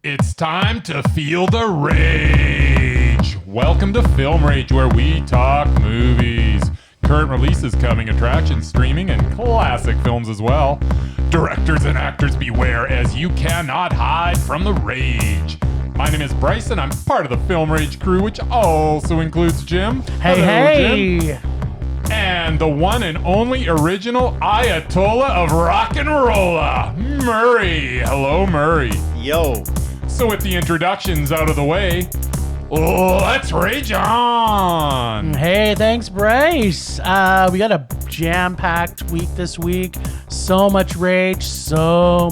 It's time to feel the rage. Welcome to Film Rage, where we talk movies, current releases, coming attractions, streaming, and classic films as well. Directors and actors beware, as you cannot hide from the rage. My name is Bryce, and I'm part of the Film Rage crew, which also includes Jim. Hey. Jim. And the one and only original Ayatollah of rock and rolla, Murray. Hello, Murray. Yo. So with the introductions out of the way, let's rage on. Hey, thanks, Bryce. We got a jam-packed week this week. So much rage. I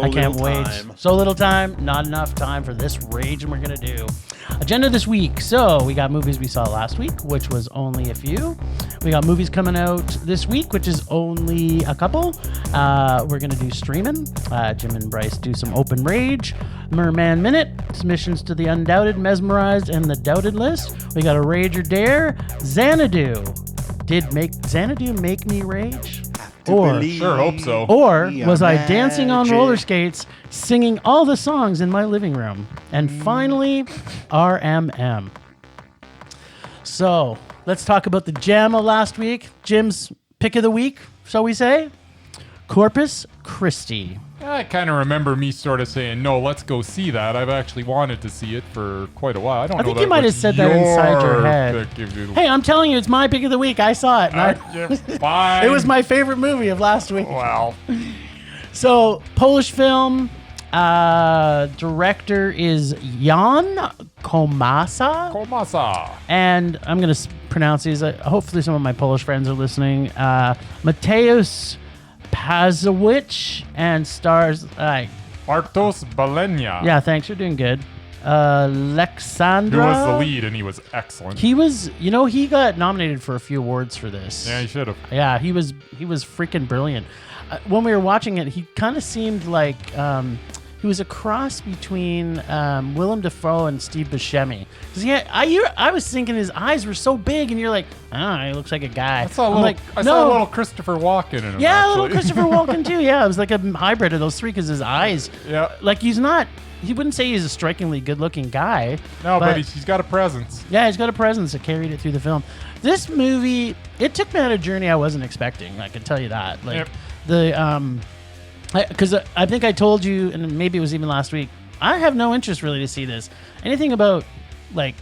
can't wait. So little time, not enough time for this rage we're going to do. Agenda this week. So we got movies we saw last week, which was only a few. We got movies coming out this week, which is only a couple. We're going to do streaming. Jim and Bryce do some open rage. Murman Minute. Submissions to the Undoubted, Mesmerized, and the Doubted list. We got a Rage or Dare. Xanadu. Did Xanadu make me rage? Or sure hope so. Or was I dancing on roller skates, singing all the songs in my living room? And finally, RMM. So let's talk about the jam of last week. Jim's pick of the week, shall we say? Corpus Christi. I kind of remember me sort of saying, no, let's go see that. I've actually wanted to see it for quite a while. I think you might have said that inside your head. Hey, I'm telling you, it's my pick of the week. I saw it. Fine. It was my favorite movie of last week. Wow. So, Polish film. Director is Jan Komasa. And I'm going to pronounce these. Hopefully some of my Polish friends are listening. Mateusz Pazowicz and stars Bartosz Belenia. Yeah, thanks. You're doing good. Alexandra. Who was the lead, and he was excellent. He was, he got nominated for a few awards for this. Yeah, he should have. Yeah, he was freaking brilliant. When we were watching it, he kind of seemed like he was a cross between Willem Dafoe and Steve Buscemi. Because I was thinking his eyes were so big, and you're like, he looks like a guy. I saw a little Christopher Walken in him. Yeah, actually. a little Christopher Walken too. Yeah, it was like a hybrid of those three because his eyes. Yeah. Like he wouldn't say he's a strikingly good-looking guy. No, but he's got a presence. Yeah, he's got a presence that carried it through the film. This movie, it took me on a journey I wasn't expecting. I can tell you that. Like because I think I told you, and maybe it was even last week, I have no interest really to see this. Anything about like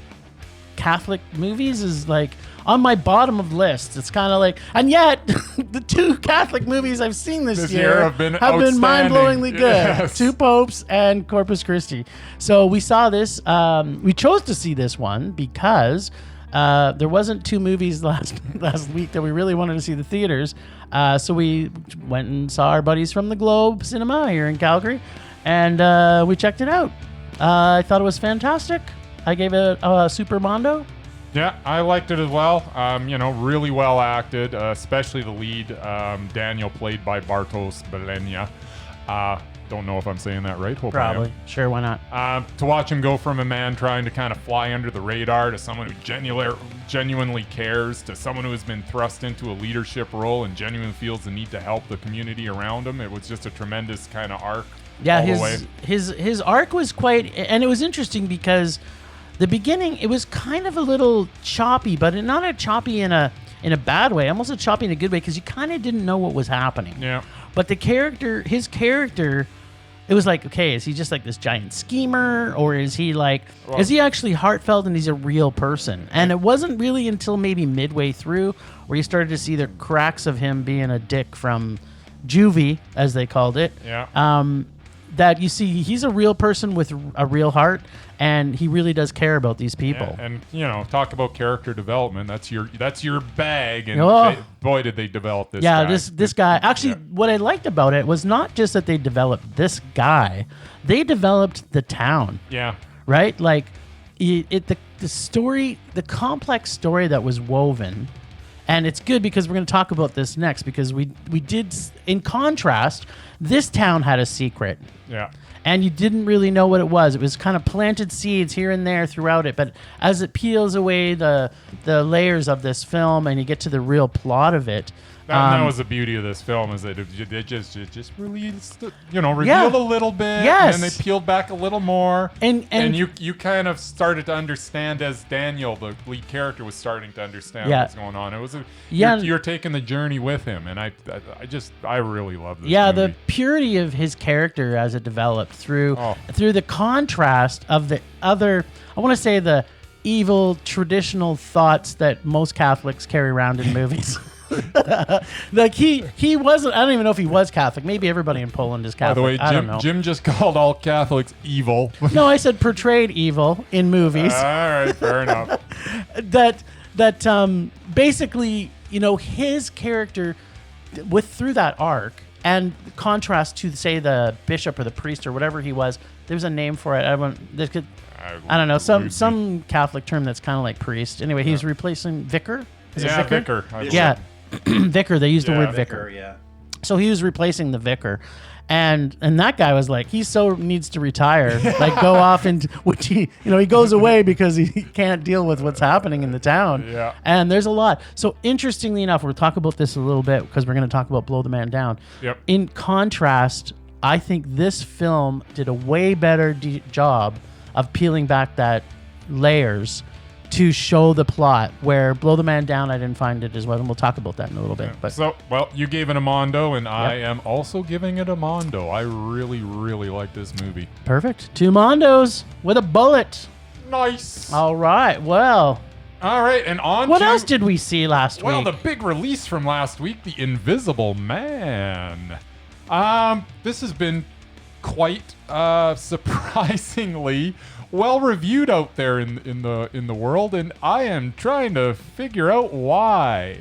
Catholic movies is like on my bottom of lists. It's kind of like, and yet the two Catholic movies I've seen this year have been mind-blowingly good. Yes. Two Popes and Corpus Christi. So we saw this. We chose to see this one because there wasn't two movies last week that we really wanted to see in the theaters. So we went and saw our buddies from the Globe Cinema here in Calgary, and we checked it out. I thought it was fantastic. I gave it a super Mondo. Yeah, I liked it as well. Really well acted, especially the lead, Daniel, played by Bartosz Belenia. Don't know if I'm saying that right. Hope Probably. I am. Sure, why not? To watch him go from a man trying to kind of fly under the radar to someone who genuinely cares, to someone who has been thrust into a leadership role and genuinely feels the need to help the community around him. It was just a tremendous kind of arc. Yeah, all the way. his arc was quite, and it was interesting because the beginning, it was kind of a little choppy, but not a choppy in a bad way, almost a choppy in a good way, because you kind of didn't know what was happening. Yeah. But his character, it was like, okay, is he just like this giant schemer, or is he is he actually heartfelt and he's a real person? And it wasn't really until maybe midway through where you started to see the cracks of him being a dick from juvie, as they called it. Yeah. That you see he's a real person with a real heart, and he really does care about these people. Yeah, and talk about character development. That's your bag, and boy did they develop this guy. Yeah, this guy. Actually, what I liked about it was not just that they developed this guy, they developed the town. Yeah. Right? Like the story, the complex story that was woven. And it's good because we're going to talk about this next, because we did, in contrast, this town had a secret. Yeah. And you didn't really know what it was. It was kind of planted seeds here and there throughout it. But as it peels away the layers of this film and you get to the real plot of it, That was the beauty of this film, is that it just released, revealed a little bit, and they peeled back a little more, and you kind of started to understand as Daniel, the lead character, was starting to understand what's going on. It was you're taking the journey with him, and I really love this movie. The purity of his character as it developed through the contrast of the other, I want to say, the evil traditional thoughts that most Catholics carry around in movies. Like he wasn't. I don't even know if he was Catholic. Maybe everybody in Poland is Catholic. By the way, I don't know. Jim just called all Catholics evil. No, I said portrayed evil in movies. All right, fair enough. that basically, his character through that arc, and contrast to, say, the bishop or the priest or whatever he was. There's a name for it. I don't know, some Catholic term that's kind of like priest. Anyway, he's replacing vicar. Is it vicar? Yeah. Vicar. They used the word vicar. Yeah. So he was replacing the vicar, and that guy was like, he so needs to retire, like go off into which he goes away because he can't deal with what's happening in the town. Yeah. And there's a lot. So interestingly enough, we'll talk about this a little bit because we're going to talk about Blow the Man Down. Yep. In contrast, I think this film did a way better job of peeling back that layers to show the plot, where Blow the Man Down, I didn't find it as well, and we'll talk about that in a little bit. But you gave it a Mondo, and I am also giving it a Mondo. I really, really like this movie. Perfect. 2 Mondos with a bullet. Nice. All right. Well. All right, and what else did we see last week? Well, the big release from last week, The Invisible Man. This has been quite surprisingly well reviewed out there in the world, and I am trying to figure out why.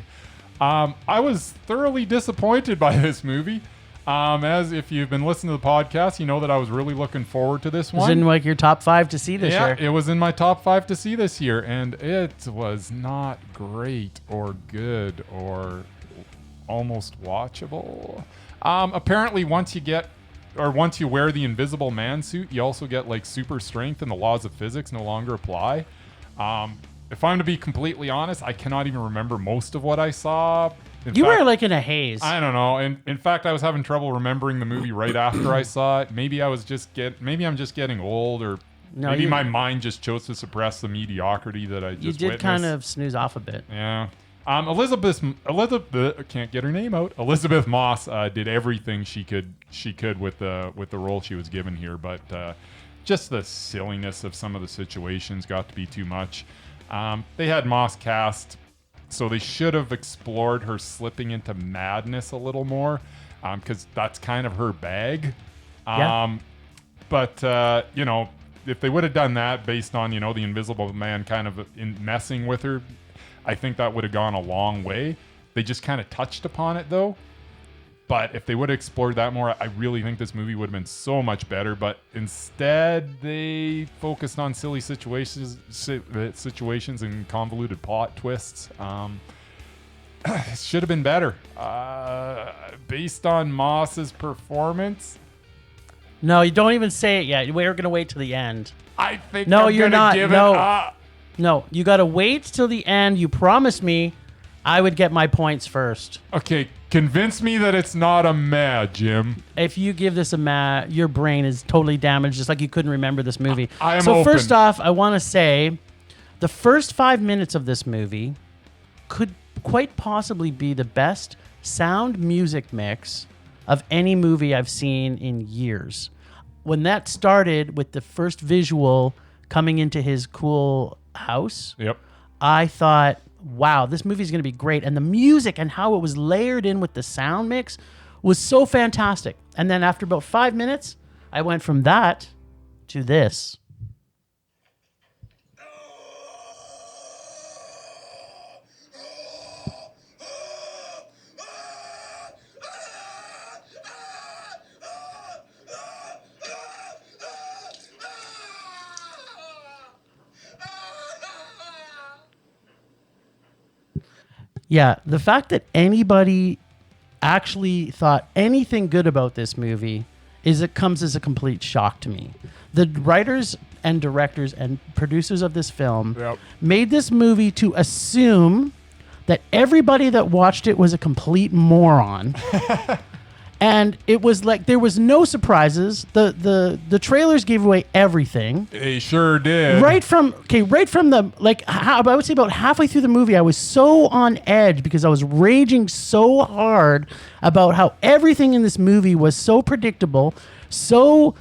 I was thoroughly disappointed by this movie. As if you've been listening to the podcast, you know that I was really looking forward to this one. It was in like your top 5 to see this year. Yeah, it was in my top 5 to see this year, and it was not great or good or almost watchable. Apparently, once you wear the Invisible Man suit, you also get like super strength, and the laws of physics no longer apply. If I'm to be completely honest, I cannot even remember most of what I saw. You were like in a haze. I don't know. And in fact, I was having trouble remembering the movie right after I saw it. Maybe I'm just getting old, or maybe my mind just chose to suppress the mediocrity that I just witnessed. You did kind of snooze off a bit. Yeah. Elizabeth, I can't get her name out. Elizabeth Moss did everything she could with the role she was given here, but just the silliness of some of the situations got to be too much. They had Moss cast, so they should have explored her slipping into madness a little more, because that's kind of her bag. But if they would have done that based on the Invisible Man kind of messing with her, I think that would have gone a long way. They just kind of touched upon it, though. But if they would have explored that more, I really think this movie would have been so much better. But instead, they focused on silly situations and convoluted plot twists. It should have been better. Based on Moss's performance. No, you don't even say it yet. We're going to wait till the end. I think you're not. Give it No, you got to wait till the end. You promised me I would get my points first. Okay, convince me that it's not a meh, Jim. If you give this a meh, your brain is totally damaged, just like you couldn't remember this movie. I am so open. First off, I want to say the first 5 minutes of this movie could quite possibly be the best sound music mix of any movie I've seen in years. When that started with the first visual coming into his cool house, I thought, wow, this movie is going to be great. And the music and how it was layered in with the sound mix was so fantastic. And then after about 5 minutes, I went from that to this. Yeah, the fact that anybody actually thought anything good about this movie comes as a complete shock to me. The writers and directors and producers of this film made this movie to assume that everybody that watched it was a complete moron. And it was like there was no surprises. The trailers gave away everything. They sure did. Right from the I would say about halfway through the movie, I was so on edge because I was raging so hard about how everything in this movie was so predictable, so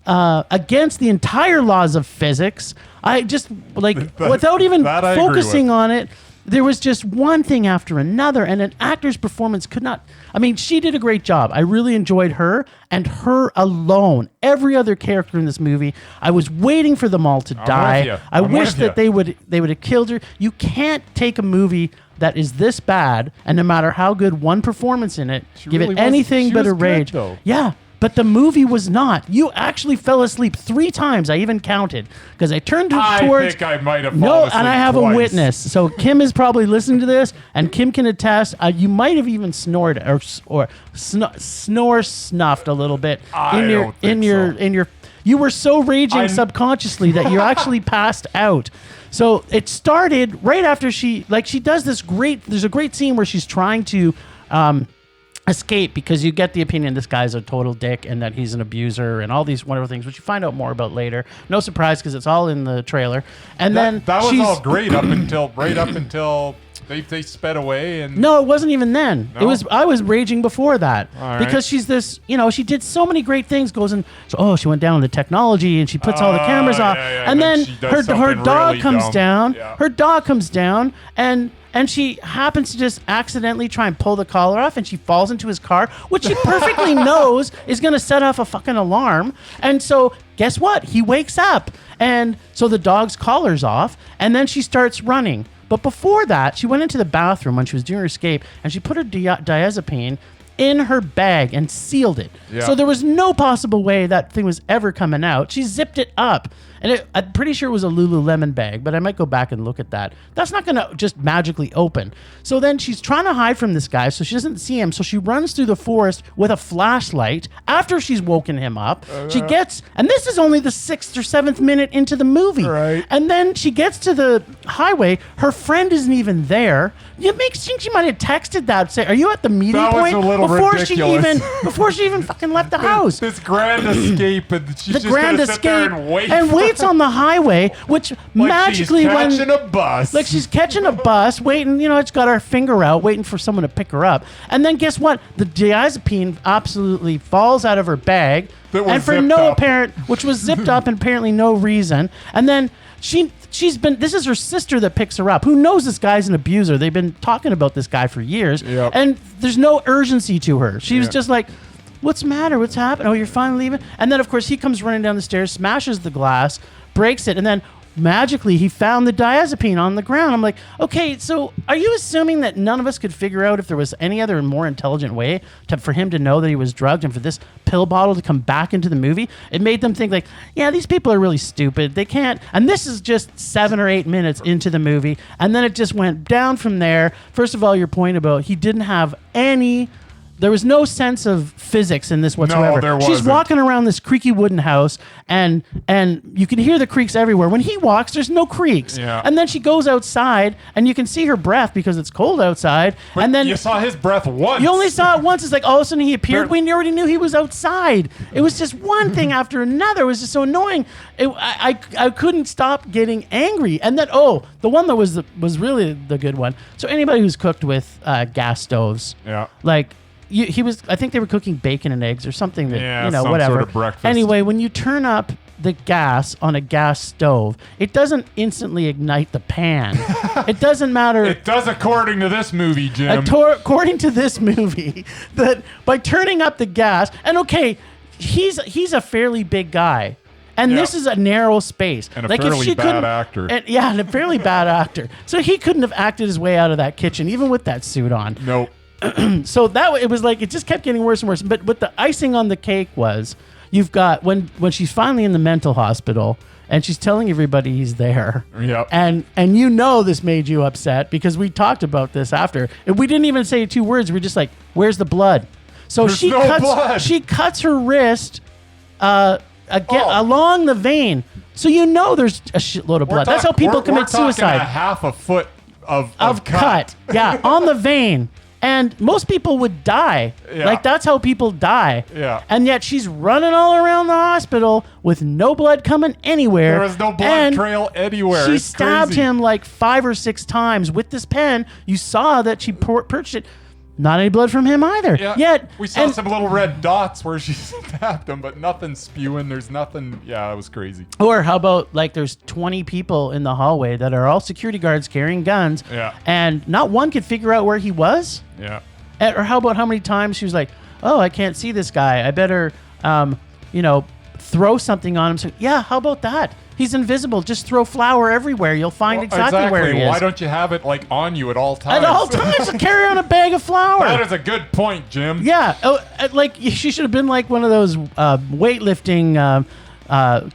against the entire laws of physics. I just without even focusing on it. There was just one thing after another, and an actor's performance could not... I mean, she did a great job. I really enjoyed her, and her alone. Every other character in this movie, I was waiting for them all to die. I wish that they would have killed her. You can't take a movie that is this bad, and no matter how good one performance in it, give it anything but a rage. Yeah. But the movie was not. You actually fell asleep 3 times. I even counted because I turned towards. I think I might have fallen asleep and I have twice. A witness. So Kim is probably listening to this, and Kim can attest. You might have even snored or snuffed a little bit in your. You were so raging subconsciously that you actually passed out. So it started right after she does this great. There's a great scene where she's trying to. Escape because you get the opinion this guy's a total dick and that he's an abuser and all these wonderful things, which you find out more about later. No surprise because it's all in the trailer. And that was all great up until they sped away. And no, it wasn't even then. No? I was raging before that because right. she's this. She did so many great things. She went down to technology and she puts all the cameras off, and then her dog comes down. Yeah. Her dog comes down and she happens to just accidentally try and pull the collar off, and she falls into his car, which she perfectly knows is going to set off a fucking alarm. And so guess what? He wakes up. And so the dog's collar's off, and then she starts running. But before that, she went into the bathroom when she was doing her escape, and she put her diazepam in her bag and sealed it. Yeah. So there was no possible way that thing was ever coming out. She zipped it up. And I'm pretty sure it was a Lululemon bag, but I might go back and look at that. That's not going to just magically open. So then she's trying to hide from this guy so she doesn't see him. So she runs through the forest with a flashlight after she's woken him up. And this is only the 6th or 7th minute into the movie. Right. And then she gets to the highway. Her friend isn't even there. It makes think she might have texted that, say, "Are you at the meeting point?" That was a little ridiculous. Before she even fucking left the house. This grand escape, and she's just going to sit there and wait. On the highway, which magically she's catching a bus. Like she's catching a bus, waiting, it's got her finger out, waiting for someone to pick her up. And then guess what? The diazepam absolutely falls out of her bag, and for no apparent, which was zipped up and apparently no reason. And then this is her sister that picks her up, who knows this guy's an abuser. They've been talking about this guy for years, and there's no urgency to her. She was just like, "What's the matter? What's happened? Oh, you're finally leaving?" And then, of course, he comes running down the stairs, smashes the glass, breaks it, and then magically he found the diazepam on the ground. I'm like, okay, so are you assuming that none of us could figure out if there was any other more intelligent way for him to know that he was drugged and for this pill bottle to come back into the movie? It made them think like, yeah, these people are really stupid. They can't. And this is just 7 or 8 minutes into the movie. And then it just went down from there. First of all, your point about he didn't have any... There was no sense of physics in this whatsoever. No, there wasn't. She's walking around this creaky wooden house, and you can hear the creaks everywhere. When he walks, there's no creaks. Yeah. And then she goes outside, and you can see her breath because it's cold outside. But and then you saw his breath once. You only saw it once. It's like all of a sudden he appeared. We already knew he was outside. It was just one thing after another. It was just so annoying. I couldn't stop getting angry. And then the one that was really the good one. So anybody who's cooked with gas stoves, like. I think they were cooking bacon and eggs or something that, some whatever. sort of breakfast. Anyway, when you turn up the gas on a gas stove, it doesn't instantly ignite the pan. It doesn't matter. It does according to this movie, Jim. According to this movie, that by turning up the gas, and okay, he's a fairly big guy. And this is a narrow space. And a fairly bad actor. And a fairly bad actor. So he couldn't have acted his way out of that kitchen, even with that suit on. Nope. So it was like it just kept getting worse and worse. But what the icing on the cake was, you've got when she's finally in the mental hospital and she's telling everybody he's there. Yep. And this made you upset because we talked about this after. And we didn't even say 2 words. We're just like, "Where's the blood?" So There's no blood. She cuts her wrist along the vein. So there's a shitload of blood. That's how people commit suicide. A half a foot of cut. Yeah, on the vein. And most people would die. Yeah. Like, that's how people die. Yeah. And yet she's running all around the hospital with no blood coming anywhere. There was no blood trail anywhere. She It's stabbed crazy. him like 5 or 6 times with this pen. You saw that she purged it. Not any blood from him either. Yeah. Yet We saw some little red dots where she stabbed him, but nothing spewing. There's nothing. Yeah, it was crazy. Or how about, like, there's 20 people in the hallway that are all security guards carrying guns. Yeah. And not one could figure out where he was. Yeah. Or how about how many times she was like, oh, I can't see this guy. I better, throw something on him. So, yeah, how about that? He's invisible. Just throw flour everywhere. You'll find exactly where he is. Why don't you have it, like, on you at all times? At all times, carry on a bag of flour. That is a good point, Jim. Yeah. Oh, like, she should have been like one of those weightlifting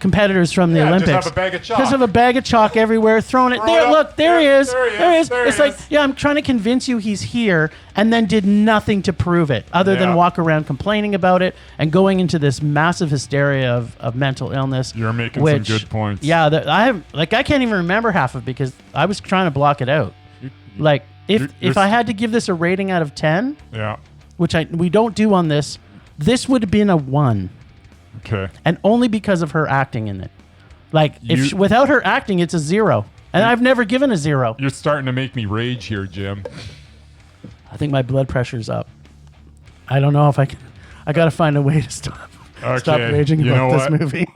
competitors from the Olympics. Just have a bag of chalk. Just have a bag of chalk everywhere, throwing it. There, look, there he is. There he is. It's like, yeah, I'm trying to convince you he's here, and then did nothing to prove it, other than walk around complaining about it and going into this massive hysteria of mental illness. You're making some good points. Yeah, I can't even remember half of it because I was trying to block it out. Like, if I had to give this a rating out of 10, which we don't do on this would have been a 1. Okay. And only because of her acting in it. Like, without her acting, it's a 0. And I've never given a 0. You're starting to make me rage here, Jim. I think my blood pressure's up. I don't know if I can. I got to find a way to stop raging about this movie.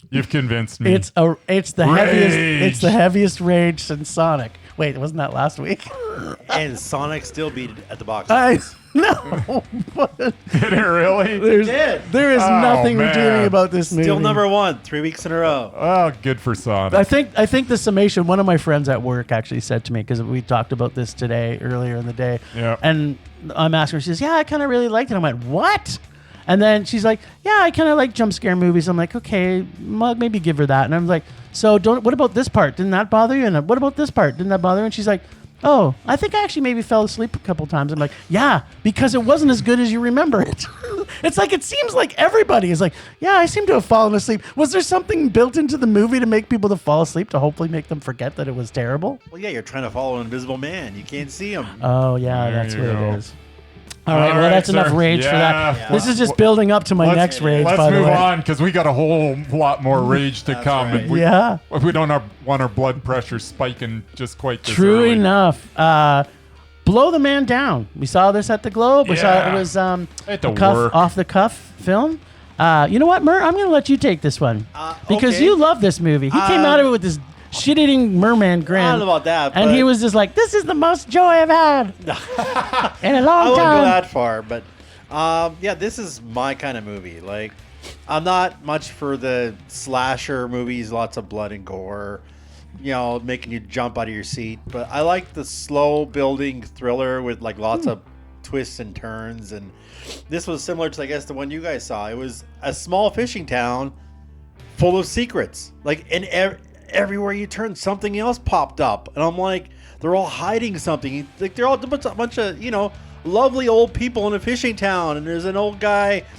You've convinced me. It's the heaviest. It's the heaviest rage since Sonic. Wait, wasn't that last week? And Sonic still beat it at the box office. No. Did it really? There is nothing redeeming about this movie. Still number 1, 3 weeks in a row. Oh, good for Sonic. I think the summation, one of my friends at work actually said to me, because we talked about this today, earlier in the day. Yeah. And I'm asking her, she says, yeah, I kind of really liked it. I went, what? And then she's like, yeah, I kind of like jump scare movies. I'm like, okay, maybe give her that. And I'm like, so what about this part? Didn't that bother you? And what about this part? Didn't that bother you? And she's like, oh, I think I actually maybe fell asleep a couple times. I'm like, yeah, because it wasn't as good as you remember it. It's like, it seems like everybody is like, yeah, I seem to have fallen asleep. Was there something built into the movie to make people to fall asleep to hopefully make them forget that it was terrible? Well, yeah, you're trying to follow an invisible man. You can't see him. Oh, yeah, There that's you what go. it is. All right, well, that's enough rage for that. Yeah. This is just building up to my next rage, by Let's the move way. on, because we got a whole lot more rage to come. right. And we don't want our blood pressure spiking just quite this True early. enough. Blow the Man Down. We saw this at the Globe. We saw it was off the cuff film. You know what, Mur? I'm going to let you take this one because okay. you love this movie. He came out of it with this shit-eating merman grin. I don't know about that, and he was just like, "This is the most joy I've had in a long I wouldn't time." go that far, but yeah, this is my kind of movie. Like, I'm not much for the slasher movies, lots of blood and gore, making you jump out of your seat. But I like the slow building thriller with like lots of twists and turns. And this was similar to, I guess, the one you guys saw. It was a small fishing town full of secrets. Like, everywhere you turn, something else popped up, and I'm like, they're all hiding something. Like, they're all a bunch of lovely old people in a fishing town, and there's an old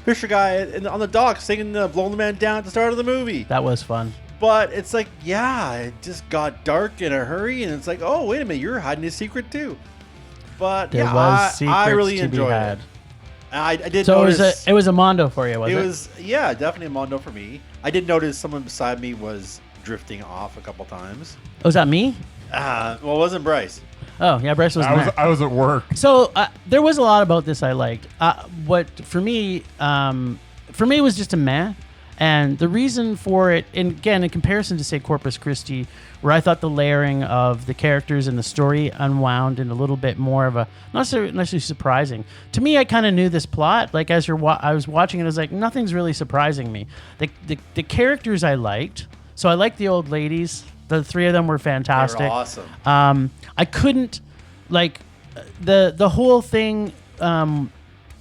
fisher guy on the dock singing "Blow the Man Down" at the start of the movie. That was fun. But it's like, yeah, it just got dark in a hurry, and it's like, oh, wait a minute, you're hiding a secret too. But There yeah, was secrets I really to enjoyed be had. it. I did So notice it was a Mondo for you, was it? it was, yeah, definitely a Mondo for me. I did notice someone beside me was drifting off a couple times. Was that me? Well, it wasn't Bryce. Oh, yeah, Bryce wasn't there. I was at work. So there was a lot about this I liked. What for me was just a meh, and the reason for it, and again in comparison to say Corpus Christi, where I thought the layering of the characters and the story unwound in a little bit more of a not necessarily surprising. To me, I kind of knew this plot. Like as I was watching it, I was like, nothing's really surprising me. The characters I liked. So I liked the old ladies. The 3 of them were fantastic. They were awesome. I couldn't, like, the whole thing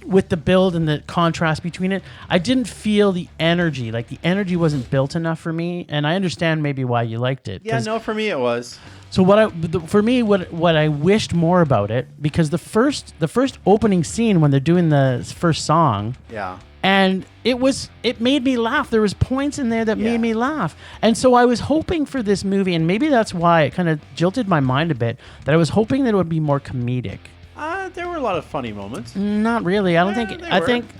with the build and the contrast between it, I didn't feel the energy. Like the energy wasn't built enough for me, and I understand maybe why you liked it. Yeah, no, for me it was. So what I wished more about it, because the first opening scene when they're doing the first song, yeah, and it made me laugh. There was points in there that made me laugh, and so I was hoping for this movie, and maybe that's why it kind of jilted my mind a bit. That I was hoping that it would be more comedic. There were a lot of funny moments. Not really. I don't think.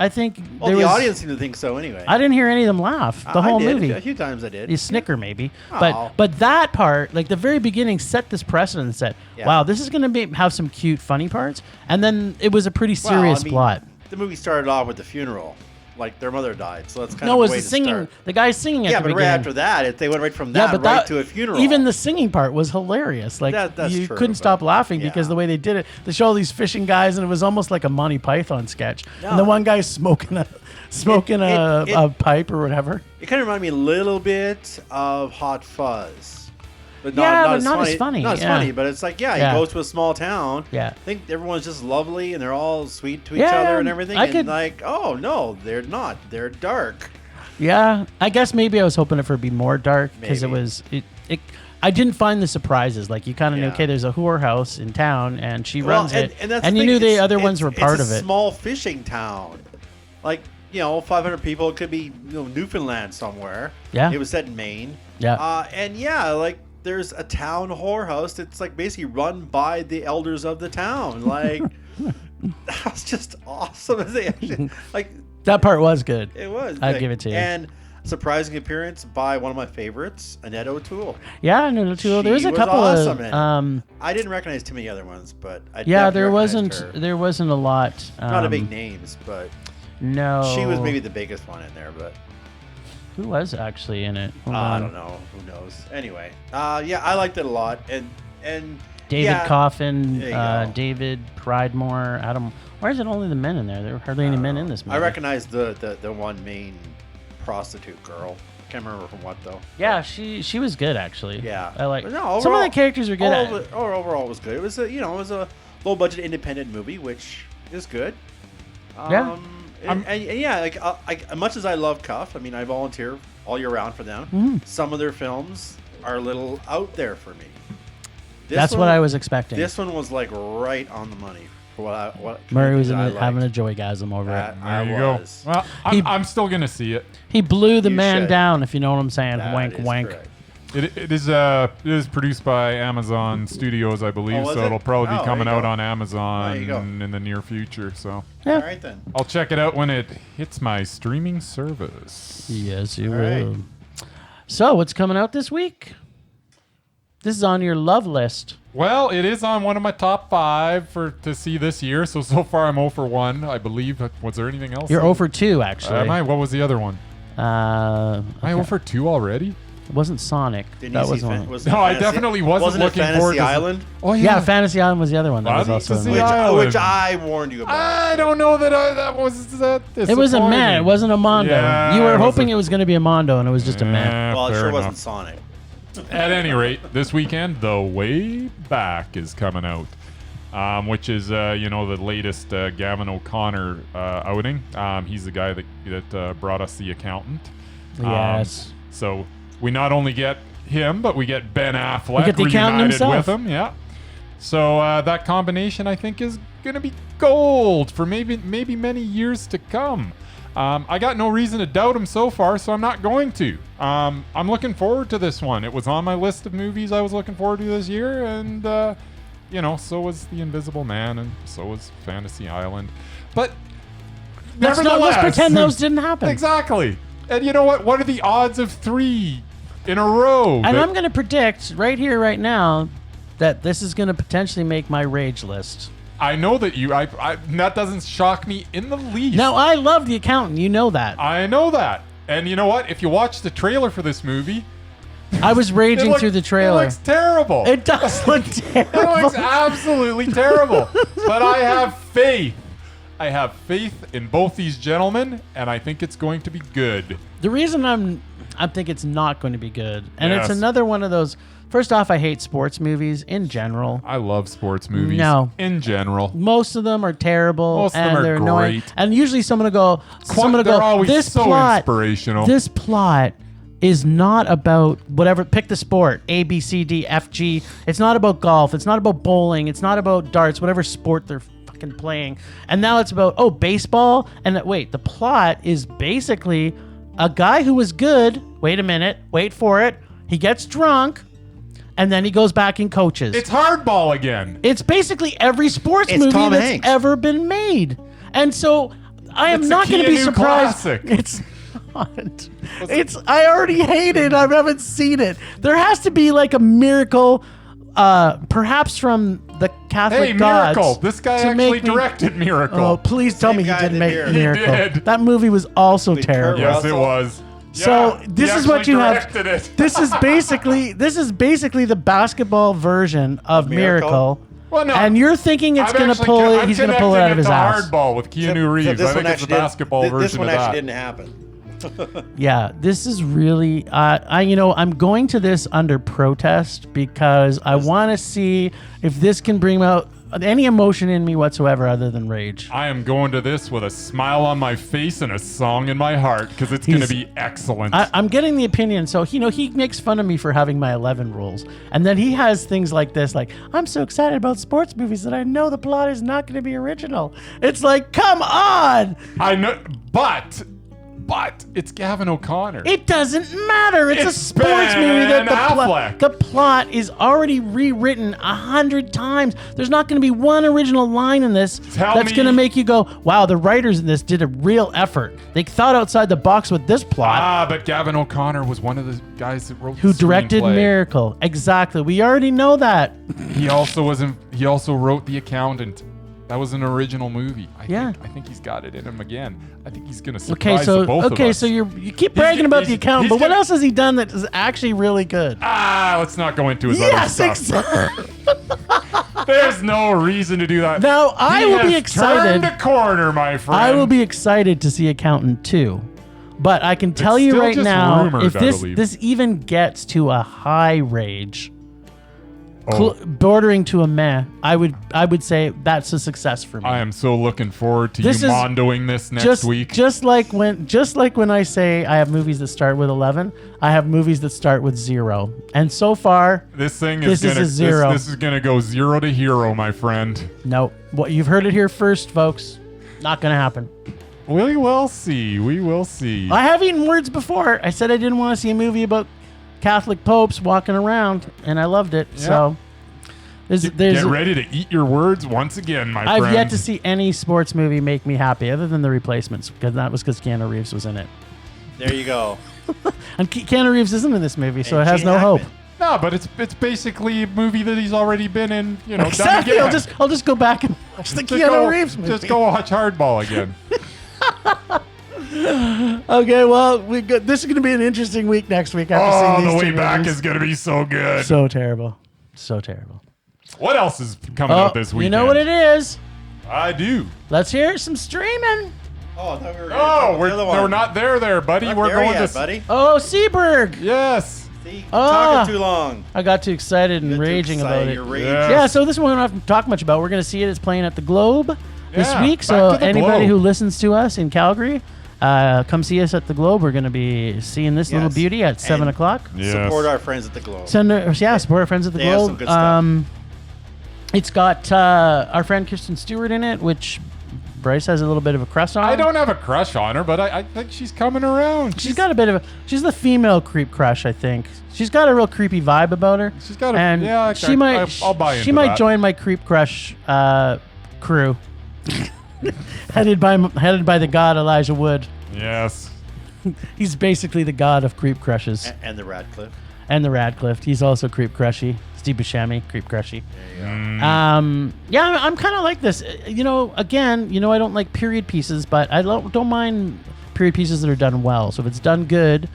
I think. Well, the audience seemed to think so anyway. I didn't hear any of them laugh the whole movie. A few times I did. You snicker maybe, Oh. but that part, like the very beginning, set this precedent. Said, "Wow, this is going to have some cute, funny parts," and then it was a pretty serious plot. The movie started off with the funeral. Like their mother died, so that's kind of no. It a was way the to singing. start. The guy singing at the beginning. Yeah, but right after that, they went right from that to a funeral. Even the singing part was hilarious. Like that's you true, couldn't stop laughing because yeah. the way they did it. They show all these fishing guys, and it was almost like a Monty Python sketch. No. And the one guy smoking a pipe or whatever. It kind of reminded me a little bit of Hot Fuzz. But not as funny. Not as funny, but it's like, he goes to a small town. Yeah. I think everyone's just lovely and they're all sweet to each other and everything. Oh, no, they're not. They're dark. Yeah. I guess maybe I was hoping for it to be more dark because I didn't find the surprises. Like, you kind of knew, okay, there's a whorehouse in town and she runs it. And you knew the other ones were part of it. It's a small fishing town. Like, 500 people. It could be Newfoundland somewhere. Yeah. It was set in Maine. Yeah. There's a town whorehouse that's like basically run by the elders of the town. Like that was just awesome. That part was good. It was. I'd give it to you. And surprising appearance by one of my favorites, Annette O'Toole. Yeah, Annette O'Toole. There was a couple of. I didn't recognize too many other ones, but there wasn't a lot. Not a big names, but no, she was maybe the biggest one in there, but. Who was actually in it? I don't know. Who knows? Anyway, I liked it a lot, and David Coffin, David Pridemore, Adam. Why is it only the men in there? There were hardly any men in this movie. I recognize the one main prostitute girl. Can't remember from what though. Yeah, she was good actually. Yeah, I like. Overall, some of the characters were good. Overall, it was good. It was a low budget independent movie, which is good. As much as I love Cuff, I mean, I volunteer all year round for them. Mm-hmm. Some of their films are a little out there for me. That's what I was expecting. This one was like right on the money for what Murray was having a joygasm over it. There you go. Well, I'm still gonna see it. He blew the man down, if you know what I'm saying. Wank, wank. Correct. It is produced by Amazon Studios, I believe, so it'll probably be coming out on Amazon in the near future. So, all right then, I'll check it out when it hits my streaming service. Yes, you will. Right. So, what's coming out this week? This is on your love list. Well, it is on one of my top 5 to see this year. So far I'm 0 for 1, I believe. Was there anything else? You're 0 for 2, actually. What was the other one? Am I 0 for 2 already? It wasn't Sonic. That was one. No, I definitely wasn't looking forward to Fantasy Island. Oh yeah, Fantasy Island was the other one. That was also which I warned you about. I don't know that was that. It was a meh. It wasn't a Mondo. Yeah, you were hoping it was going to be a Mondo, and it was just a meh. Well, it sure wasn't Sonic. At any rate, this weekend, The Way Back is coming out, which is the latest Gavin O'Connor outing. He's the guy that brought us The Accountant. Yes. So we not only get him, but we get Ben Affleck we get the accountant himself with him. Yeah. So that combination, I think, is going to be gold for maybe many years to come. I got no reason to doubt him so far, so I'm not going to. I'm looking forward to this one. It was on my list of movies I was looking forward to this year, and so was The Invisible Man, and so was Fantasy Island. But let's pretend those didn't happen. Exactly. And you know what? What are the odds of 3 in a row? And I'm going to predict right here, right now, that this is going to potentially make my rage list. I know that that doesn't shock me in the least. No, I love The Accountant. You know that. I know that. And you know what? If you watch the trailer for this movie, I was raging through the trailer. It looks terrible. It does look terrible. It looks absolutely terrible. But I have faith. I have faith in both these gentlemen, and I think it's going to be good. The reason I think it's not going to be good, and it's another one of those First off, I hate sports movies in general. I love sports movies. No. In general. Most of them are terrible. Most of them are they're annoying. great. And usually someone will go, They're always this so plot, inspirational. This plot is not about whatever. Pick the sport, A, B, C, D, F, G. It's not about golf. It's not about bowling. It's not about darts, whatever sport they're fucking playing. And now it's about, baseball. And wait, the plot is basically a guy who was good. Wait a minute. Wait for it. He gets drunk. And then he goes back and coaches. It's hardball again. It's basically every sports movie Tom that's Hanks. ever been made. And so I am It's a not going to be Keanu surprised. classic. It's not. I already hate it. I haven't seen it. There has to be like a miracle, perhaps from the Catholic gods. Miracle. This guy to actually make me- directed Miracle. Oh, please tell Same me he guy didn't did make Miracle. Miracle. He did. That movie was also With terrible. Kurt Yes, it Russell. was. So Yeah, this he is what actually you have. directed it. This is basically the basketball version of Miracle? Miracle. Well, no, And you're thinking it's going to pull it. He's going to pull it out of his ass. Hardball with Keanu Reeves. I think it's the basketball version This one of that. actually didn't happen. Yeah, this is really. I'm going to this under protest because I want to see if this can bring out any emotion in me whatsoever other than rage. I am going to this with a smile on my face and a song in my heart because it's going to be excellent. I'm getting the opinion. So, he makes fun of me for having my 11 rules. And then he has things like this, like, I'm so excited about sports movies that I know the plot is not going to be original. It's like, come on! I know, but it's Gavin O'Connor. It doesn't matter. It's a It's sports movie that Ben Affleck. the plot is already rewritten 100 times. There's not going to be one original line in this that's going to make you go, wow, the writers in this did a real effort. They thought outside the box with this plot. But Gavin O'Connor was one of the guys that wrote Who the directed screenplay. Miracle. Exactly. We already know that. He also wrote The Accountant. That was an original movie. I think he's got it in him again. I think he's gonna surprise the both of us. So you keep bragging about The Accountant, but what else has he done that is actually really good? Let's not go into his other stuff. Exactly. There's no reason to do that. Now, I will be excited. Turned a corner, my friend. I will be excited to see Accountant 2. But I can tell you still right just now, rumors, if I this believe. this even gets to a high rage, bordering to a meh, I would say that's a success for me. I am so looking forward to This you is mondoing this next week. Just like when I say I have movies that start with 11, I have movies that start with 0. And so far, This thing This is is gonna a 0. This is gonna go 0 to hero, my friend. no. What you've heard it here first, folks. Not gonna happen. We will see. We will see. I have eaten words before. I said I didn't want to see a movie about Catholic popes walking around, and I loved it. Yeah. So there's Get ready to eat your words once again, my friend. I've yet to see any sports movie make me happy other than The Replacements, because that was because Keanu Reeves was in it. There you go. And Keanu Reeves isn't in this movie, so And it has Gene no hope. Hackman. No, but it's basically a movie that he's already been in. Done Exactly. again. I'll just go back and watch the Just Keanu Reeves movie. Just go watch Hardball again. Okay, well, this is going to be an interesting week next week after seeing The these way two back movies. is gonna be so good. So terrible. So terrible. What else is coming up this weekend? You know what it is? I do. Let's hear some streaming. Oh, I thought we were gonna talk about the other one. we're not there, buddy. Not We're there going yet, to buddy. Oh, Seberg. Yes. See, Ah. talking too long. I got too excited and Get too raging excited, about it. you're raging. Yeah. Yeah, so this one we don't have to talk much about. We're going to see it. It's playing at the Globe this Yeah, week. back So to the anybody Globe. who listens to us in Calgary, come see us at the Globe. We're going to be seeing this little Yes. beauty at 7 And o'clock. Yes. Support our friends at the Globe. Support our friends at the They have Globe. some good stuff. It's got our friend Kristen Stewart in it, which Bryce has a little bit of a crush on. I don't have a crush on her, but I think she's coming around. She's got a bit of she's the female creep crush, I think. She's got a real creepy vibe about her. She's got a and yeah. she might I'll buy into she might that. join my creep crush crew. headed by the god Elijah Wood. Yes. He's basically the god of creep crushes. And the Radcliffe. And the Radcliffe. He's also creep crushy. Steve Buscemi, creep crushy. There you go. Yeah, I'm kind of like this. Again, I don't like period pieces, but I don't mind period pieces that are done well. So if it's done good,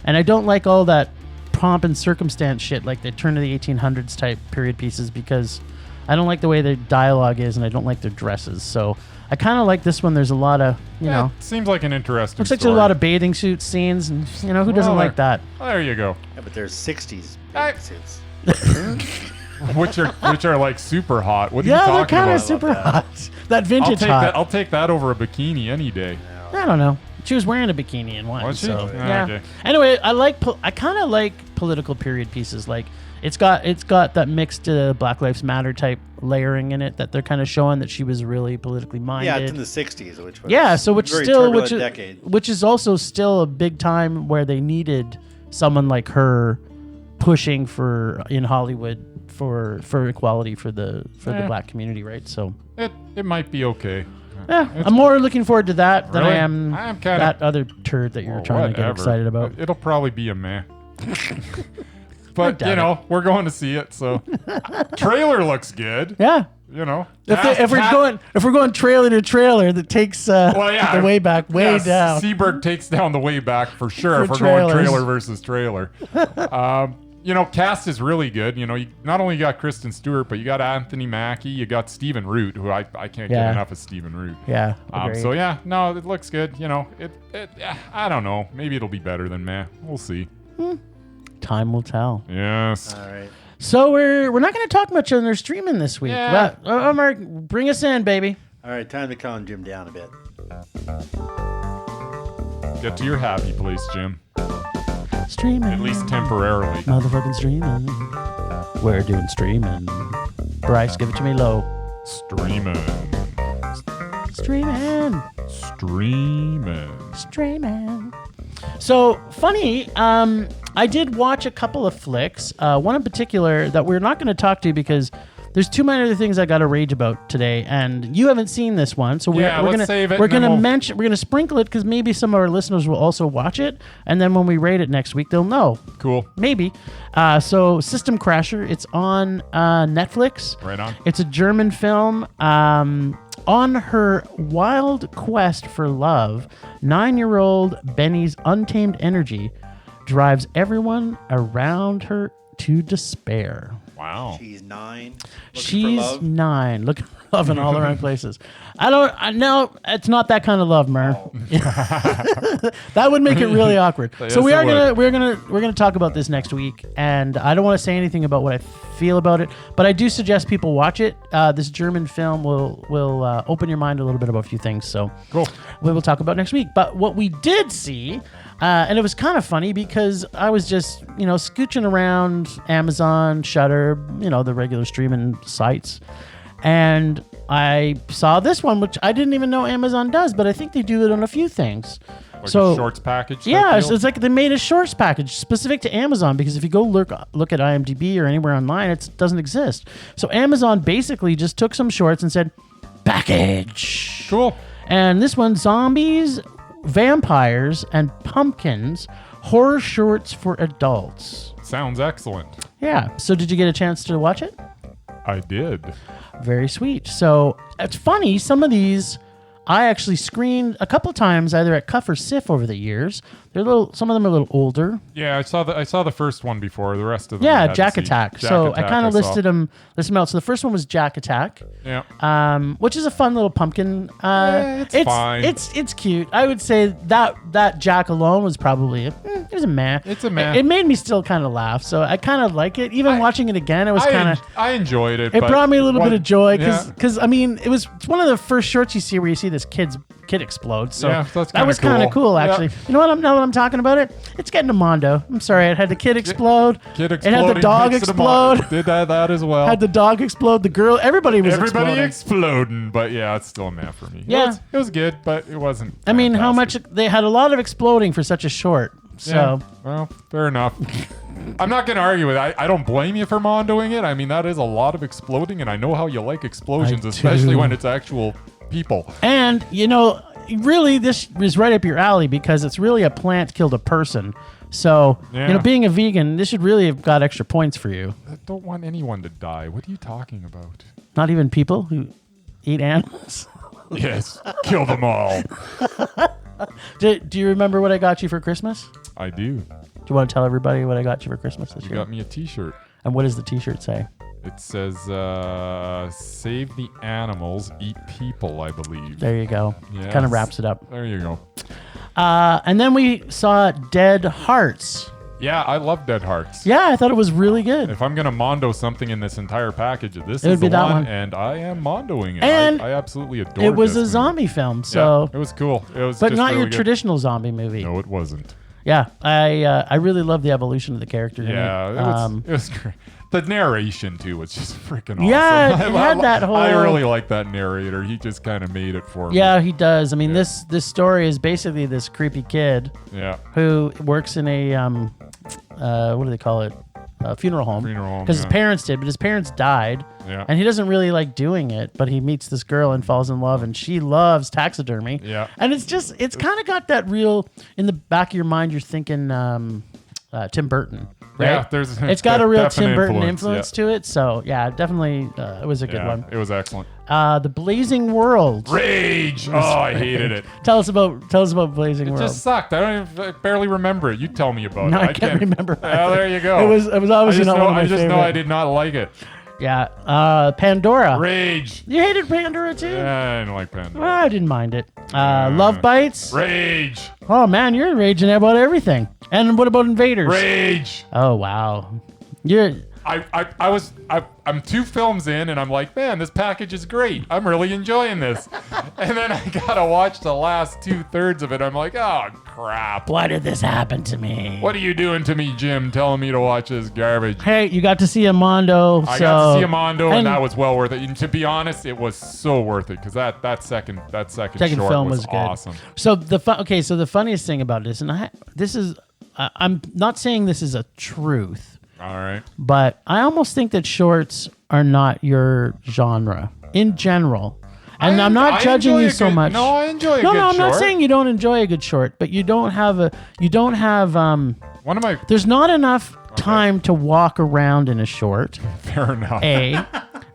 and I don't like all that pomp and circumstance shit like the turn of the 1800s type period pieces, because I don't like the way their dialogue is, and I don't like their dresses. So I kind of like this one. There's a lot of, It seems like an interesting looks like story. there's a lot of bathing suit scenes, and who doesn't like that? There you go. Yeah, but there's 60s I- suits. which are like super hot. What are you Yeah, talking they're kind about? of super hot. That vintage hot. I'll take that over a bikini any day. I don't know. She was wearing a bikini in one. Was she? So, Yeah, yeah. okay. Anyway, I kind of like political period pieces. Like it's got that mixed Black Lives Matter type layering in it that they're kind of showing that she was really politically minded. Yeah, it's in the 60s, which was which is also still a big time where they needed someone like her pushing in Hollywood for equality for the black community, right? So it might be okay. yeah, I'm more looking forward to that than Really? I am that other turd that you're trying to get excited about. It'll probably be a meh. But we're going to see it, so trailer looks good. Yeah. If we're going trailer to trailer, that takes the way back down. Seberg takes down the way back for sure. For if we're going trailers. trailer versus trailer. Cast is really good. You not only got Kristen Stewart, but you got Anthony Mackie, you got Stephen Root, who I can't get enough of Stephen Root. Yeah. It looks good. I don't know. Maybe it'll be better than meh. We'll see. Time will tell. Yes. All right. So we're not going to talk much on their streaming this week. Yeah. Mark, bring us in, baby. All right, time to calm Jim down a bit. Get to your happy place, Jim. Streaming. At least temporarily. Motherfucking streaming. We're doing streaming. Bryce, give it to me low. Streaming. So funny, I did watch a couple of flicks. One in particular that we're not going to talk to because there's too many other things I got to rage about today, and you haven't seen this one, so we're gonna save it. We're gonna sprinkle it because maybe some of our listeners will also watch it, and then when we rate it next week, they'll know. Cool. Maybe. So System Crasher, it's on Netflix. Right on. It's a German film. On her wild quest for love, 9-year-old Benny's untamed energy drives everyone around her to despair. Wow. She's 9. She's 9. Looking for love in all the right places. No, it's not that kind of love, Mer. Oh. That would make it really awkward. Yes, So we're it gonna talk about this next week, and I don't want to say anything about what I feel about it, but I do suggest people watch it. This German film will open your mind a little bit about a few things. So Cool. we will talk about next week. But what we did see, and it was kind of funny because I was just scooching around Amazon, Shudder, the regular streaming sites. And I saw this one, which I didn't even know Amazon does, but I think they do it on a few things. Like a shorts package? Yeah, it's like they made a shorts package specific to Amazon because if you go look at IMDb or anywhere online, it doesn't exist. So Amazon basically just took some shorts and said, package. Cool. And this one, zombies, vampires, and pumpkins, horror shorts for adults. Sounds excellent. Yeah. So did you get a chance to watch it? I did. Very sweet. So it's funny. Some of these I actually screened a couple times, either at Cuff or Sif over the years. Some of them are a little older. Yeah, I saw the first one before. The rest of them. Yeah, Jack Attack. So I kind of listed them out. So the first one was Jack Attack. Yeah. Which is a fun little pumpkin. It's fine. It's cute. I would say that Jack alone was probably it was a meh. It's a meh. It made me still kind of laugh. So I kind of like it. Even watching it again, it was kind of. I enjoyed it. It brought me a little bit of joy because yeah. I mean it's one of the first shorts you see where you see this kid explode. So yeah, that was kind of cool actually. Yeah. You know what? Now that I'm talking about it, it's getting to Mondo. I'm sorry, it had the kid explode. It had the dog explode. Did that as well. Had the dog explode. The girl. Everybody was exploding. But yeah, it's still a meh for me. Yeah, it was good, but it wasn't. I mean, how much they had a lot of exploding for such a short. So yeah, well, fair enough. I'm not going to argue with it. I don't blame you for mondoing it. I mean, that is a lot of exploding, and I know how you like explosions, especially when it's actual people. And, really, this is right up your alley because it's really a plant killed a person. So, being a vegan, this should really have got extra points for you. I don't want anyone to die. What are you talking about? Not even people who eat animals? Yes, kill them all. Do you remember what I got you for Christmas? I do. Do you want to tell everybody what I got you for Christmas this year? You got me a t-shirt. And what does the t-shirt say? It says, save the animals, eat people, I believe. There you go. Yes. Kind of wraps it up. There you go. And then we saw Dead Hearts Yeah, I love Dead Hearts. Yeah, I thought it was really good. If I'm gonna Mondo something in this entire package, this It would is be the that one, one. and I am Mondoing it. And I absolutely adore it was this a movie. zombie film, so Yeah, it was cool. It was, but just not really your good. traditional zombie movie. No, it wasn't. Yeah, I really love the evolution of the character. Yeah, in it was great. The narration too was just freaking awesome. Yeah, it had that whole. I really like that narrator. He just kind of made it for me. Yeah, he does. I mean, this story is basically this creepy kid Yeah. who works in a what do they call it? A funeral home. Funeral home, Because yeah. his parents did, but his parents died. Yeah. And he doesn't really like doing it, but he meets this girl and falls in love, and she loves taxidermy. Yeah. And it's kind of got that real, in the back of your mind, you're thinking Tim Burton. Right? Yeah, it's got a real definite Tim Burton influence, influence to it. So yeah, definitely, it was a good one. It was excellent. The Blazing World. Rage! Oh, I hated it. Tell us about Blazing It World. just sucked. I barely remember it. You tell me about No, it. I can't remember. Oh, there you go. It was obviously not one of my I just favorite. know I did not like it. Yeah. Pandora. Rage! You hated Pandora too? Yeah, I didn't like Pandora. Well, I didn't mind it. Love Bites. Rage! Oh man, you're raging about everything. And what about Invaders? Rage! Oh wow. You're I'm 2 films in and I'm like, man, this package is great. I'm really enjoying this. And then I gotta watch the last 2/3 of it. I'm like, oh crap. why did this happen to me? What are you doing to me, Jim? Telling me to watch this garbage. Hey, you got to see a Mondo. I got to see a Mondo, and and that was well worth it. And to be honest, it was so worth it because that second short film was good. awesome. So the funniest thing about this, and I'm not saying this is a truth, All right. but I almost think that shorts are not your genre in general. And I'm not judging you so much. No, I enjoy a good No, short. I'm not saying you don't enjoy a good short, but you don't have One of my there's not enough time to walk around in a short. fair enough. A,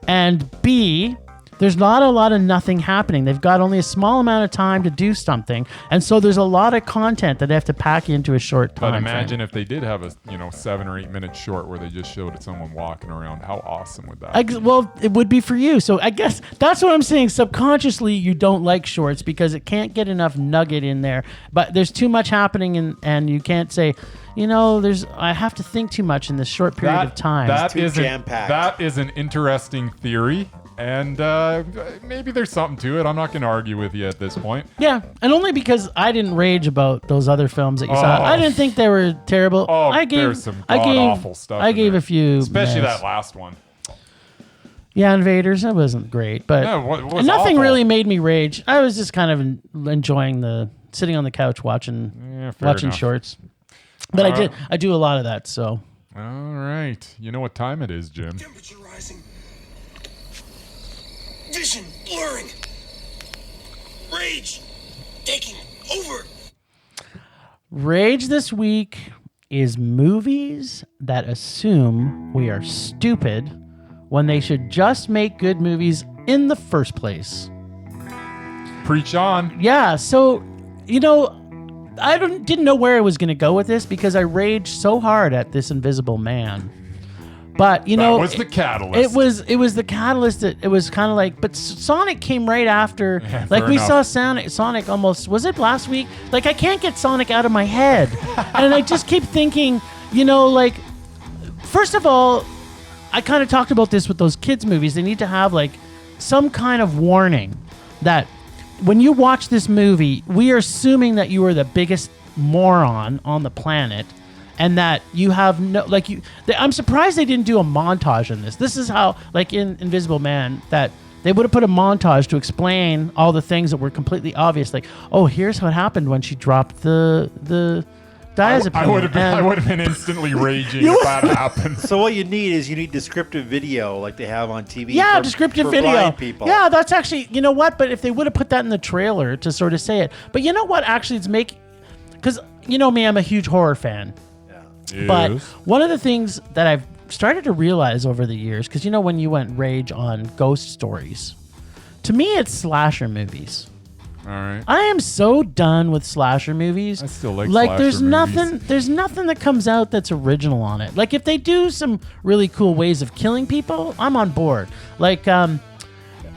and B, there's not a lot of nothing happening. They've got only a small amount of time to do something, and so there's a lot of content that they have to pack into a short time. But imagine frame. if they did have a 7 or 8 minute short where they just showed someone walking around. How awesome would that be? Well, it would be for you. So I guess that's what I'm saying. Subconsciously, you don't like shorts because it can't get enough nugget in there. But there's too much happening, and you can't say, I have to think too much in this short period of time. too jam-packed. That is an interesting theory. And maybe there's something to it. I'm not going to argue with you at this point. Yeah, and only because I didn't rage about those other films that you saw. I didn't think they were terrible. Oh, there's some god-awful stuff I in gave there. a few, Especially mess. that last one. Yeah, Invaders. That wasn't great, but No, it was nothing awful. really made me rage. I was just kind of enjoying sitting on the couch watching fair enough. shorts. But I do a lot of that. So All right. You know what time it is, Jim? Temperature rising. Vision blurring. Rage taking over. rage this week is movies that assume we are stupid when they should just make good movies in the first place. Preach on. Yeah, so I didn't know where I was going to go with this because I raged so hard at this Invisible Man. But That was the catalyst. It was the catalyst. It was kind of like, but Sonic came right after. Yeah, like fair we enough. saw Sonic almost. Was it last week? Like I can't get Sonic out of my head, and I just keep thinking, first of all, I kind of talked about this with those kids movies. They need to have like some kind of warning that when you watch this movie, we are assuming that you are the biggest moron on the planet. And that you have I'm surprised they didn't do a montage in this. This is how, like in Invisible Man, that they would have put a montage to explain all the things that were completely obvious. Like, oh, here's what happened when she dropped the diazepam. I would have been instantly raging if that happened. So what you need descriptive video like they have on TV. Yeah, for, descriptive for video. blind people. Yeah, that's actually, you know what? But if they would have put that in the trailer to sort of say it. But you know what? Actually, it's because you know me, I'm a huge horror fan. But Yes. one of the things that I've started to realize over the years, because when you went rage on ghost stories, to me it's slasher movies. All right. I am so done with slasher movies. I still like there's slasher movies. there's nothing that comes out that's original on it. Like if they do some really cool ways of killing people, I'm on board. Like there's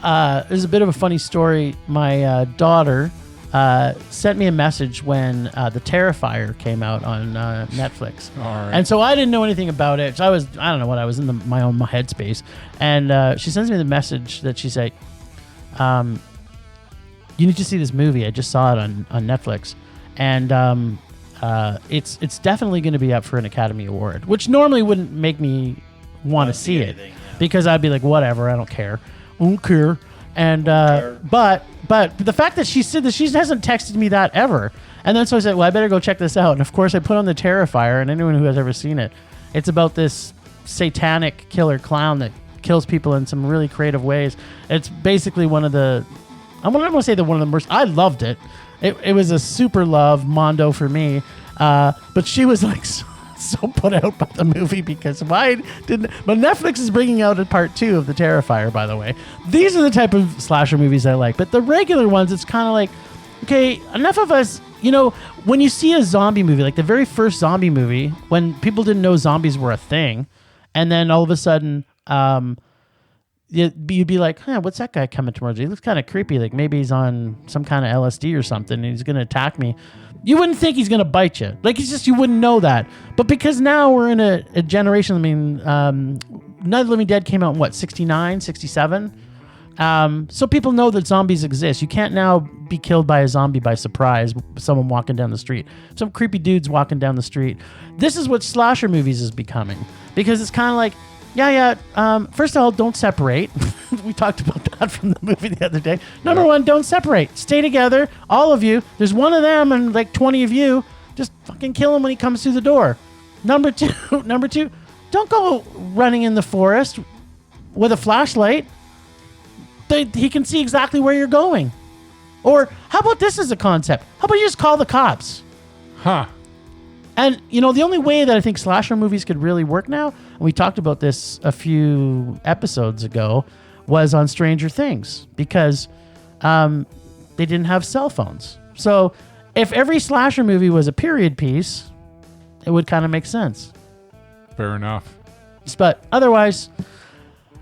a bit of a funny story. My daughter sent me a message when The Terrifier came out on Netflix. All right. And so I didn't know anything about it. So I don't know what, I was in my own headspace. And she sends me the message that she said, you need to see this movie. I just saw it on Netflix. And it's definitely going to be up for an Academy Award, which normally wouldn't make me want to see it. Because I'd be like, whatever, I don't care. And but the fact that she said that, she hasn't texted me that ever. And then so I said, well, I better go check this out. And of course I put on The Terrifier, and anyone who has ever seen it, it's about this satanic killer clown that kills people in some really creative ways. It's basically one of the worst. I loved it. It was a super love Mondo for me. But she was like so put out by the movie because why didn't... But Netflix is bringing out a part 2 of The Terrifier, by the way. These are the type of slasher movies I like. But the regular ones, it's kind of like, okay, enough of us... when you see a zombie movie, like the very first zombie movie, when people didn't know zombies were a thing, and then all of a sudden... you'd be like, what's that guy coming towards you? He looks kind of creepy. Like maybe he's on some kind of LSD or something and he's going to attack me. You wouldn't think he's going to bite you. Like, it's just, you wouldn't know that. But because now we're in a generation, I mean, Night of the Living Dead came out in 69, 67? So people know that zombies exist. You can't now be killed by a zombie by surprise, someone walking down the street. Some creepy dudes walking down the street. This is what slasher movies is becoming. Because it's kind of like, first of all, don't separate. We talked about that from the movie the other day. Number one, don't separate. Stay together, all of you. There's one of them and like 20 of you. Just fucking kill him when he comes through the door. Number two, don't go running in the forest with a flashlight. He can see exactly where you're going. Or how about this as a concept? How about you just call the cops? Huh. And, the only way that I think slasher movies could really work now, and we talked about this a few episodes ago, was on Stranger Things, because they didn't have cell phones. So if every slasher movie was a period piece, it would kind of make sense. Fair enough. But otherwise,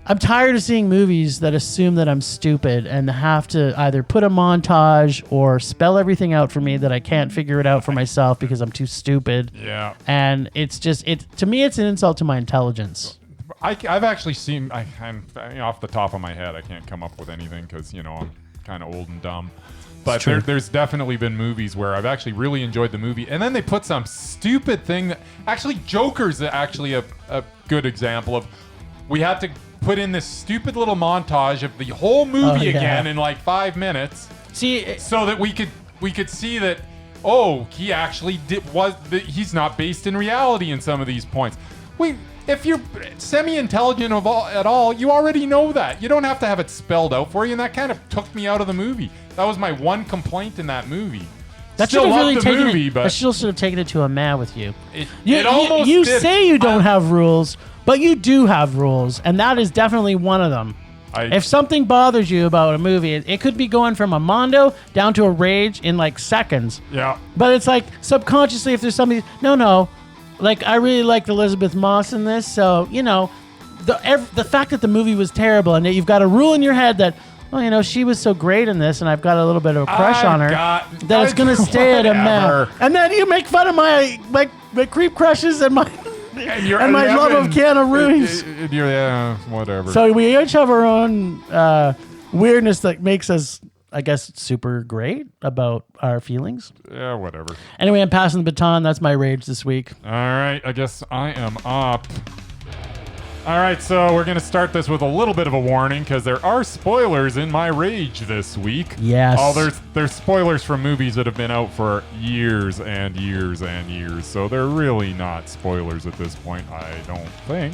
I'm tired of seeing movies that assume that I'm stupid and have to either put a montage or spell everything out for me that I can't figure it out for myself because I'm too stupid. Yeah. And it's just, to me, it's an insult to my intelligence. I've actually seen, I'm off the top of my head, I can't come up with anything because, I'm kind of old and dumb. But there's definitely been movies where I've actually really enjoyed the movie, and then they put some stupid thing that, actually Joker's actually a good example of, we had to put in this stupid little montage of the whole movie again in like 5 minutes. See, so that we could see that, he actually he's not based in reality in some of these points. If you're semi-intelligent at all, you already know that. You don't have to have it spelled out for you, and that kind of took me out of the movie. That was my one complaint in that movie. That still really loved the movie, but I still should have taken it to a man with you. It almost you did. say you don't have rules, but you do have rules, and that is definitely one of them. If something bothers you about a movie, it could be going from a Mondo down to a Rage in like seconds. Yeah. But it's like subconsciously, if there's somebody, no, like I really liked Elizabeth Moss in this, so the fact that the movie was terrible and that you've got a rule in your head that, she was so great in this, and I've got a little bit of a crush on her, that it's gonna stay at a man. And then you make fun of my creep crushes and my. And my love of Keanu Reeves. Whatever. So we each have our own weirdness that makes us, I guess, super great about our feelings. Yeah, whatever. Anyway, I'm passing the baton. That's my rage this week. All right, I guess I am up. All right, so we're going to start this with a little bit of a warning because there are spoilers in my rage this week. Yes. There's spoilers from movies that have been out for years and years and years, so they're really not spoilers at this point, I don't think.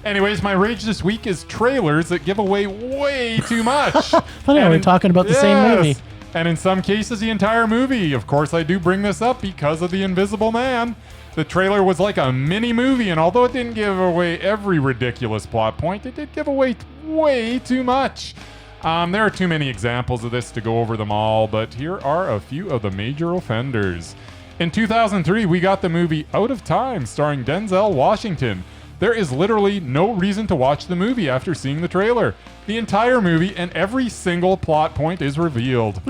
Anyways, my rage this week is trailers that give away way too much. Funny how we're talking about the same movie. And in some cases, the entire movie. Of course, I do bring this up because of The Invisible Man. The trailer was like a mini movie, and although it didn't give away every ridiculous plot point, it did give away way too much. There are too many examples of this to go over them all, but here are a few of the major offenders. In 2003, we got the movie Out of Time, starring Denzel Washington. There is literally no reason to watch the movie after seeing the trailer. The entire movie and every single plot point is revealed.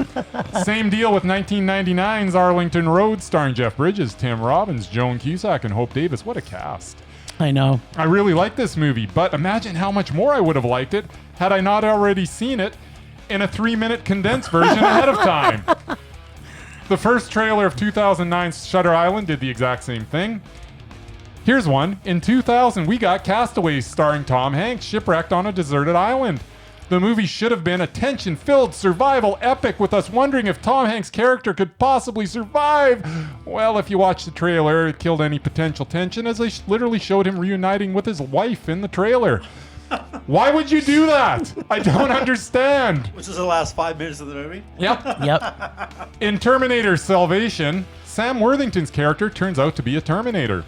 Same deal with 1999's Arlington Road, starring Jeff Bridges, Tim Robbins, Joan Cusack, and Hope Davis. What a cast. I know. I really like this movie, but imagine how much more I would have liked it had I not already seen it in a 3-minute condensed version ahead of time. The first trailer of 2009's Shutter Island did the exact same thing. Here's one. In 2000, we got Castaways starring Tom Hanks, shipwrecked on a deserted island. The movie should have been a tension-filled survival epic with us wondering if Tom Hanks' character could possibly survive. Well, if you watch the trailer, it killed any potential tension as they literally showed him reuniting with his wife in the trailer. Why would you do that? I don't understand. Which is the last 5 minutes of the movie? Yep. In Terminator Salvation, Sam Worthington's character turns out to be a Terminator.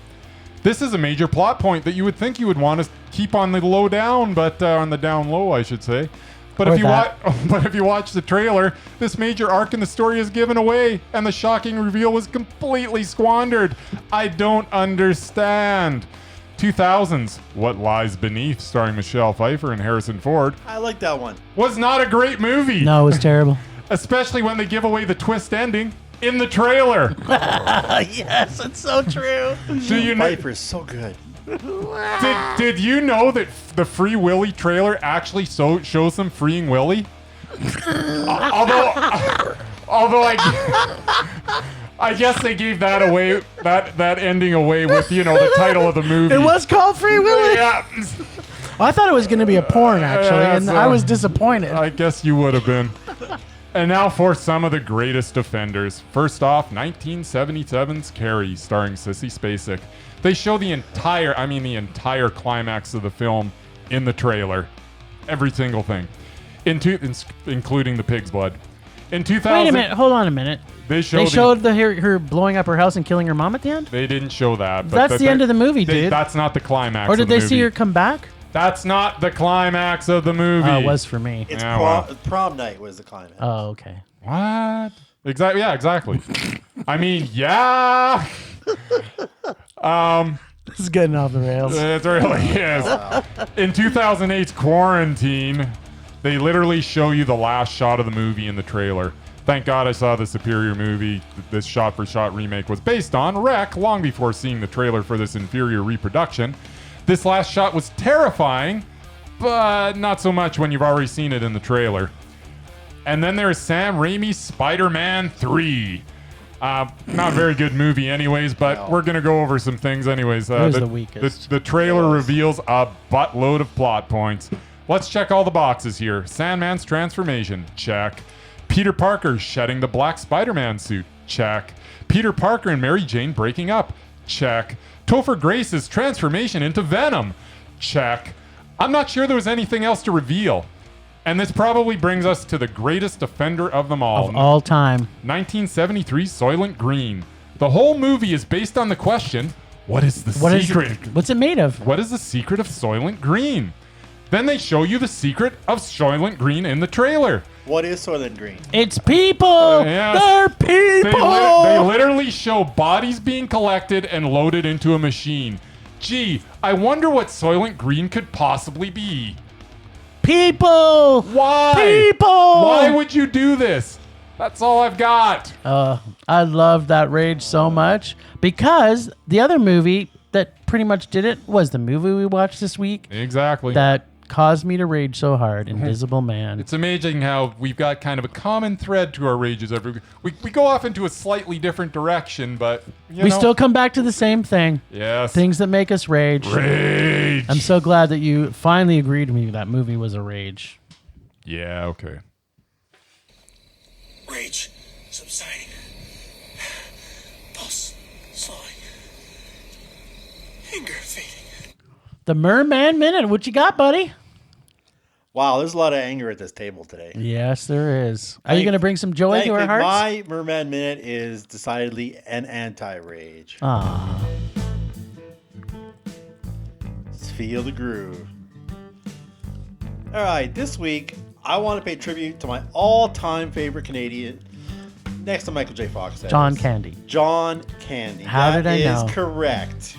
This is a major plot point that you would think you would want to keep on the low down, but on the down low, I should say. But if you watch the trailer, this major arc in the story is given away, and the shocking reveal was completely squandered. I don't understand. 2000's What Lies Beneath, starring Michelle Pfeiffer and Harrison Ford, I like that one. was not a great movie. No, it was terrible. Especially when they give away the twist ending in the trailer. Yes, it's so true. Do you know? Pfeiffer's so good. Did you know that the Free Willy trailer actually shows them freeing Willy? Although I guess they gave that away, that ending away with, the title of the movie. It was called Free Willy? Yeah. I thought it was going to be a porn, actually, and I was disappointed. I guess you would have been. And now for some of the greatest offenders. First off, 1977's Carrie, starring Sissy Spacek. They show the entire climax of the film in the trailer. Every single thing. Including the pig's blood. In 2000... Wait a minute. Hold on a minute. They showed her blowing up her house and killing her mom at the end? They didn't show that. That's the end of the movie, dude. That's not the climax Or did of the they movie. see her come back? That's not the climax of the movie. Oh, it was for me. It's prom night was the climax. Oh, okay. What? Exactly. Yeah, exactly. I mean, yeah. This is getting off the rails. It really is. In 2008's Quarantine, they literally show you the last shot of the movie in the trailer. Thank God I saw the superior movie this shot-for-shot remake was based on, Wreck, long before seeing the trailer for this inferior reproduction. This last shot was terrifying, but not so much when you've already seen it in the trailer. And then there's Sam Raimi's Spider-Man 3. Not a very good movie anyways, but we're going to go over some things anyways. It was the weakest. The trailer reveals a buttload of plot points. Let's check all the boxes here. Sandman's transformation, check. Peter Parker shedding the black Spider-Man suit, check. Peter Parker and Mary Jane breaking up, check. Topher Grace's transformation into Venom, check. I'm not sure there was anything else to reveal. And this probably brings us to the greatest offender of them all. Of all time. 1973's Soylent Green. The whole movie is based on the question, what is the secret? What's it made of? What is the secret of Soylent Green? Then they show you the secret of Soylent Green in the trailer. What is Soylent Green? It's people! Yes. They're people! They literally show bodies being collected and loaded into a machine. Gee, I wonder what Soylent Green could possibly be. People! Why? People! Why would you do this? That's all I've got. I love that rage so much because the other movie that pretty much did it was the movie we watched this week. Exactly. That caused me to rage so hard, Invisible Man. It's amazing how we've got kind of a common thread to our rages every week. We go off into a slightly different direction, but we still come back to the same thing. Yes. Things that make us rage. Rage. I'm so glad that you finally agreed with me that movie was a rage. Yeah, okay. Rage subsiding. Pulse slowing. Anger fading. The Murman Minute. What you got, buddy? Wow, there's a lot of anger at this table today. Yes, there is. Are you going to bring some joy to our hearts? My Murman Minute is decidedly an anti-rage. Ah. Let's feel the groove. All right, this week, I want to pay tribute to my all-time favorite Canadian, next to Michael J. Fox. John Candy. John Candy. How did I know? That is correct.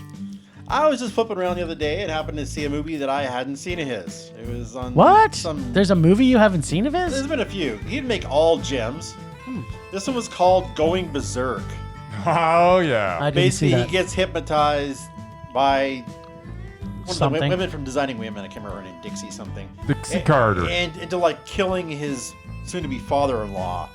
I was just flipping around the other day and happened to see a movie that I hadn't seen of his. It was on What? There's a movie you haven't seen of his? There's been a few. He didn't make all gems. This one was called Going Berserk. Oh, yeah. I didn't see Basically, that. he gets hypnotized by one of the Something. women from Designing Women. I can't remember her name. Dixie something. Dixie Carter. And into like killing his soon-to-be father-in-law.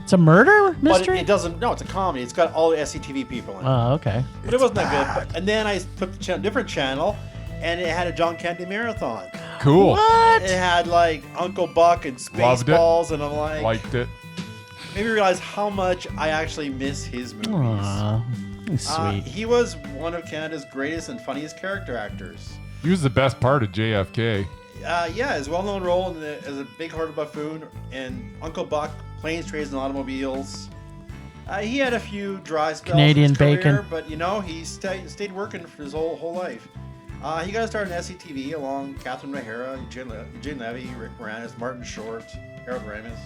It's a murder But mystery? it doesn't. No, it's a comedy. It's got all the SCTV people in it. Oh, okay. But it wasn't that good. And then I took the different channel, and it had a John Candy marathon. Cool. What? It had like Uncle Buck and Loved it. Spaceballs, and I'm like, Liked it. made me realize how much I actually miss his movies. Aw, he's sweet. He was one of Canada's greatest and funniest character actors. He was the best part of JFK. Yeah, his well-known role as a big-hearted buffoon and Uncle Buck, Planes, Trains, and Automobiles. He had a few dry spells Canadian in his career, bacon. but he stayed working for his whole life. He got started in SCTV along Catherine O'Hara, Eugene Levy, Rick Moranis, Martin Short, Harold Ramis.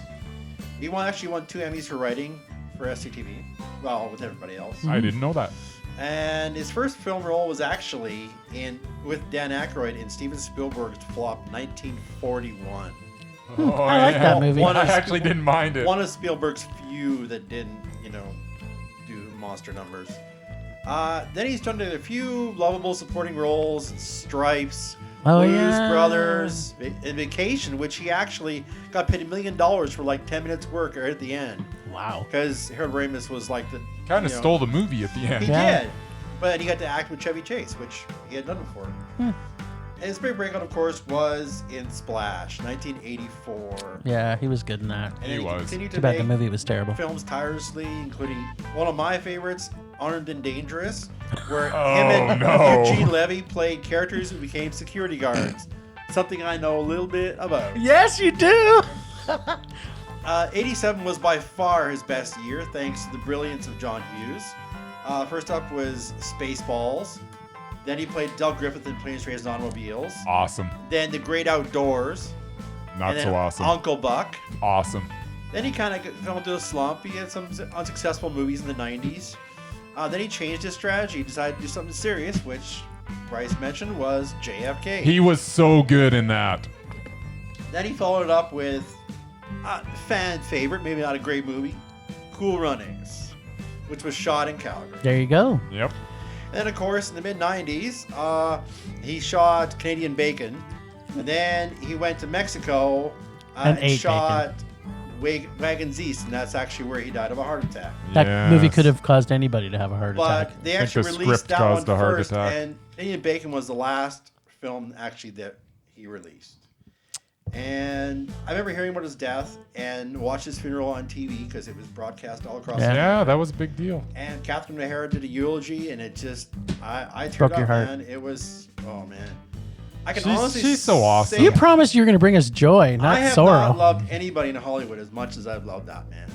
He actually won 2 Emmys for writing for SCTV, well, with everybody else. I didn't know that. And his first film role was actually with Dan Aykroyd in Steven Spielberg's flop 1941. Oh, I like that movie. I actually didn't mind it. One of Spielberg's few that didn't, do monster numbers. Then he's done a few lovable supporting roles, Stripes, Oh, Blues yeah. Brothers, and Vacation, which he actually got paid $1 million for like 10 minutes work right at the end. Wow. Because Harold Ramis was like the... Kind of stole the movie at the end. He Yeah. did. But he got to act with Chevy Chase, which he had done before. And his big breakout, of course, was in Splash, 1984. Yeah, he was good in that. And He then was. continued Too to bad the make movie was terrible. films tirelessly, including one of my favorites, Armed and Dangerous, where Oh, him and no. Eugene Levy played characters who became security guards. Something I know a little bit about. Yes, you do. 87 was by far his best year, thanks to the brilliance of John Hughes. First up was Spaceballs. Then he played Del Griffith in Planes, Trains, and Automobiles. Awesome. Then The Great Outdoors. Not and then so awesome. Uncle Buck. Awesome. Then he kind of fell into a slump. He had some unsuccessful movies in the 90s. Then he changed his strategy, decided to do something serious, which Bryce mentioned was JFK. He was so good in that. Then he followed it up with a fan favorite, maybe not a great movie, Cool Runnings, which was shot in Calgary. There you go. Yep. And then, of course, in the mid-90s, he shot Canadian Bacon. And then he went to Mexico And ate shot Wagons East, and that's actually where he died of a heart attack. That movie Yes. could have caused anybody to have a heart attack. But they think actually the released script that one caused a heart first, attack. and Canadian Bacon was the last film actually that he released. And I remember hearing about his death and watched his funeral on TV because it was broadcast all across. Yeah. Yeah, that was a big deal. And Catherine O'Hara did a eulogy, and it just I teared Broke up, your heart. man. It was man. I can She's- honestly she's so awesome. say You promised you were going to bring us joy, not I have sorrow. not loved anybody in Hollywood as much as I've loved that man.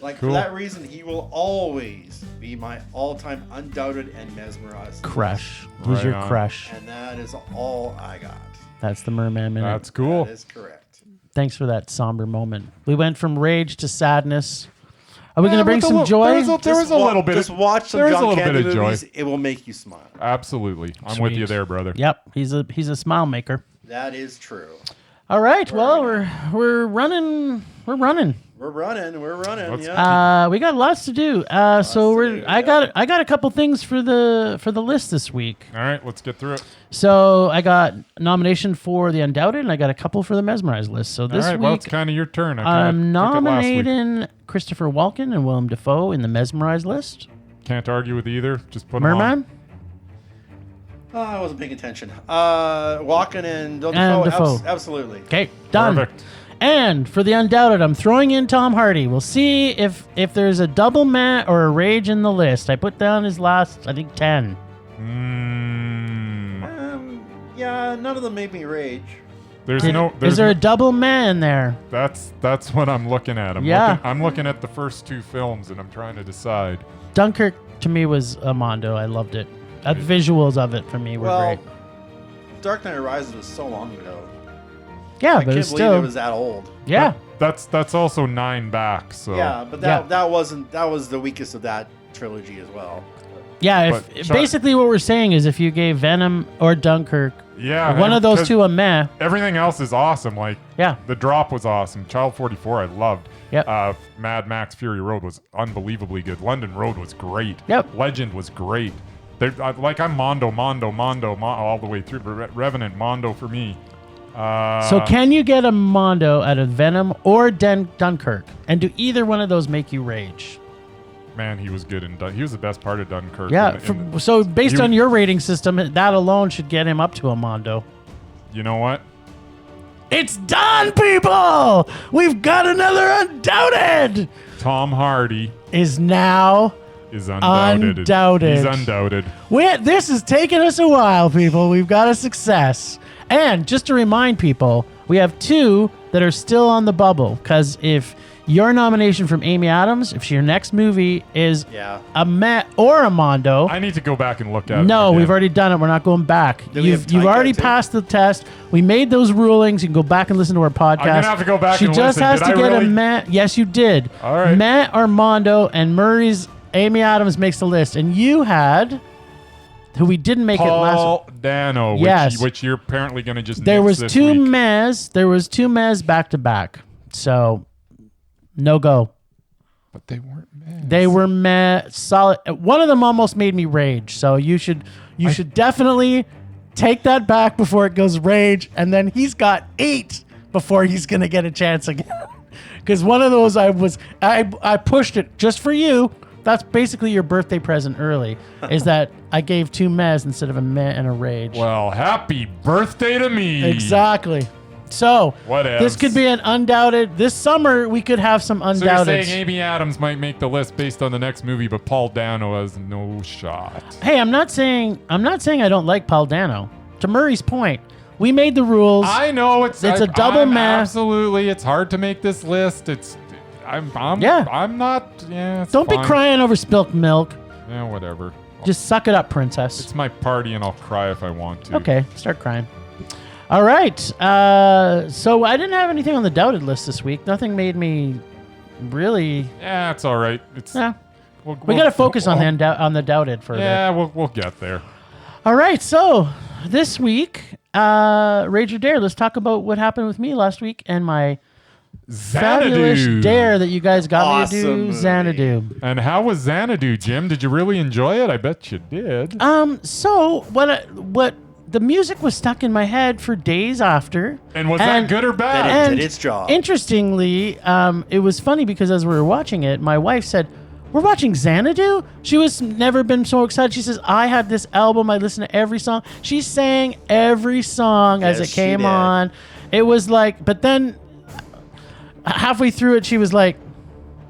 Like Cool. for that reason, he will always be my all-time Undoubted and Mesmerized Crush. Who's Right your on. crush? And that is all I got. That's the Murman Minute. That's cool. That is correct. Thanks for that somber moment. We went from rage to sadness. Are we going to bring with a some little- joy? There was a little bit. Just watch some there was a John little Candy bit of joy. movies. It will make you smile. Absolutely. I'm with Sweet. you there, brother. Yep, he's a smile maker. That is true. All right, well, we're running. We're running. Let's- Yeah. We got lots to do. I got a couple things for the list this week. All right, let's get through it. So I got nomination for the Undoubted, and I got a couple for the Mesmerized list. So this All right, well, week it's kind of your turn. I'm took it last week. nominating Christopher Walken and Willem Dafoe in the Mesmerized list. Can't argue with either. Just put 'em on. Merman I wasn't paying attention. Walken and Dafoe. Absolutely. Okay, done. Perfect. And for the Undoubted, I'm throwing in Tom Hardy. We'll see if there's a double Matt or a Rage in the list. I put down his last, I think, 10. Yeah, none of them made me rage. There's Is no. there a double man there? That's what I'm looking at. Yeah. I'm looking at the first 2 films, and I'm trying to decide. Dunkirk to me was a Mondo. I loved it. The visuals of it for me were Well, great. Dark Knight Rises was so long ago. Yeah, I but can't it's believe still it was that old. yeah. That's also 9 back. So Yeah, but that was the weakest of that trilogy as well. Yeah, basically what we're saying is if you gave Venom or Dunkirk one of those two a meh. Everything else is awesome. Like, yeah, The Drop was awesome. Child 44 I loved. Yep. Mad Max Fury Road was unbelievably good. London Road was great. Yep. Legend was great. I'm Mondo all the way through. Revenant, Mondo for me. So can you get a Mondo out of Venom or Dunkirk? And do either one of those make you rage? Man, he was good he was the best part of Dunkirk. Yeah. So based on your rating system, that alone should get him up to a Mondo. You know what? It's done, people! We've got another Undoubted! Tom Hardy is now undoubted. He's undoubted. This has taken us a while, people. We've got a success. And just to remind people, we have two that are still on the bubble. Because if your nomination from Amy Adams, if your next movie is a Met or a Mondo. I need to go back and look at it. No, we've already done it. We're not going back. You've already passed the test. We made those rulings. You can go back and listen to our podcast. I'm going to have to go back and listen. She just has to get a Met. Yes, you did. All right. Met or Mondo, and Murray's Amy Adams makes the list. And you had... who we didn't make Paul it last Paul Dano, yes. which you're apparently going to just There was this two week. There was two Mez back to back. So, no go. But they weren't Mez. They were solid. One of them almost made me rage. So you should definitely take that back before it goes rage. And then he's got 8 before he's going to get a chance again. Because one of those I pushed it just for you. That's basically your birthday present early, is that I gave 2 Mez instead of a meh and a rage. Well, happy birthday to me. Exactly. So, this could be an Undoubted. This summer, we could have some Undoubted. So you're saying Amy Adams might make the list based on the next movie, but Paul Dano has no shot. Hey, I'm not saying I don't like Paul Dano. To Murray's point, we made the rules. I know it's a double meh. Absolutely, it's hard to make this list. I'm not. Yeah. Don't be crying over spilt milk. Yeah, whatever. Just suck it up, princess. It's my party, and I'll cry if I want to. Okay, start crying. All right. So I didn't have anything on the doubted list this week. Nothing made me really. Yeah, it's all right. We got to focus on the doubted further. Yeah, we'll get there. All right. So this week, Rage or Dare. Let's talk about what happened with me last week and my fabulous dare that you guys got me to do. Xanadu. And how was Xanadu, Jim? Did you really enjoy it? I bet you did. So what the music was stuck in my head for days after. And was that good or bad? It did its job. Interestingly, it was funny because as we were watching it, my wife said, "We're watching Xanadu?" She was never been so excited. She says, "I had this album. I listened to every song." She sang every song as it came on. It was like, but then halfway through it, she was like,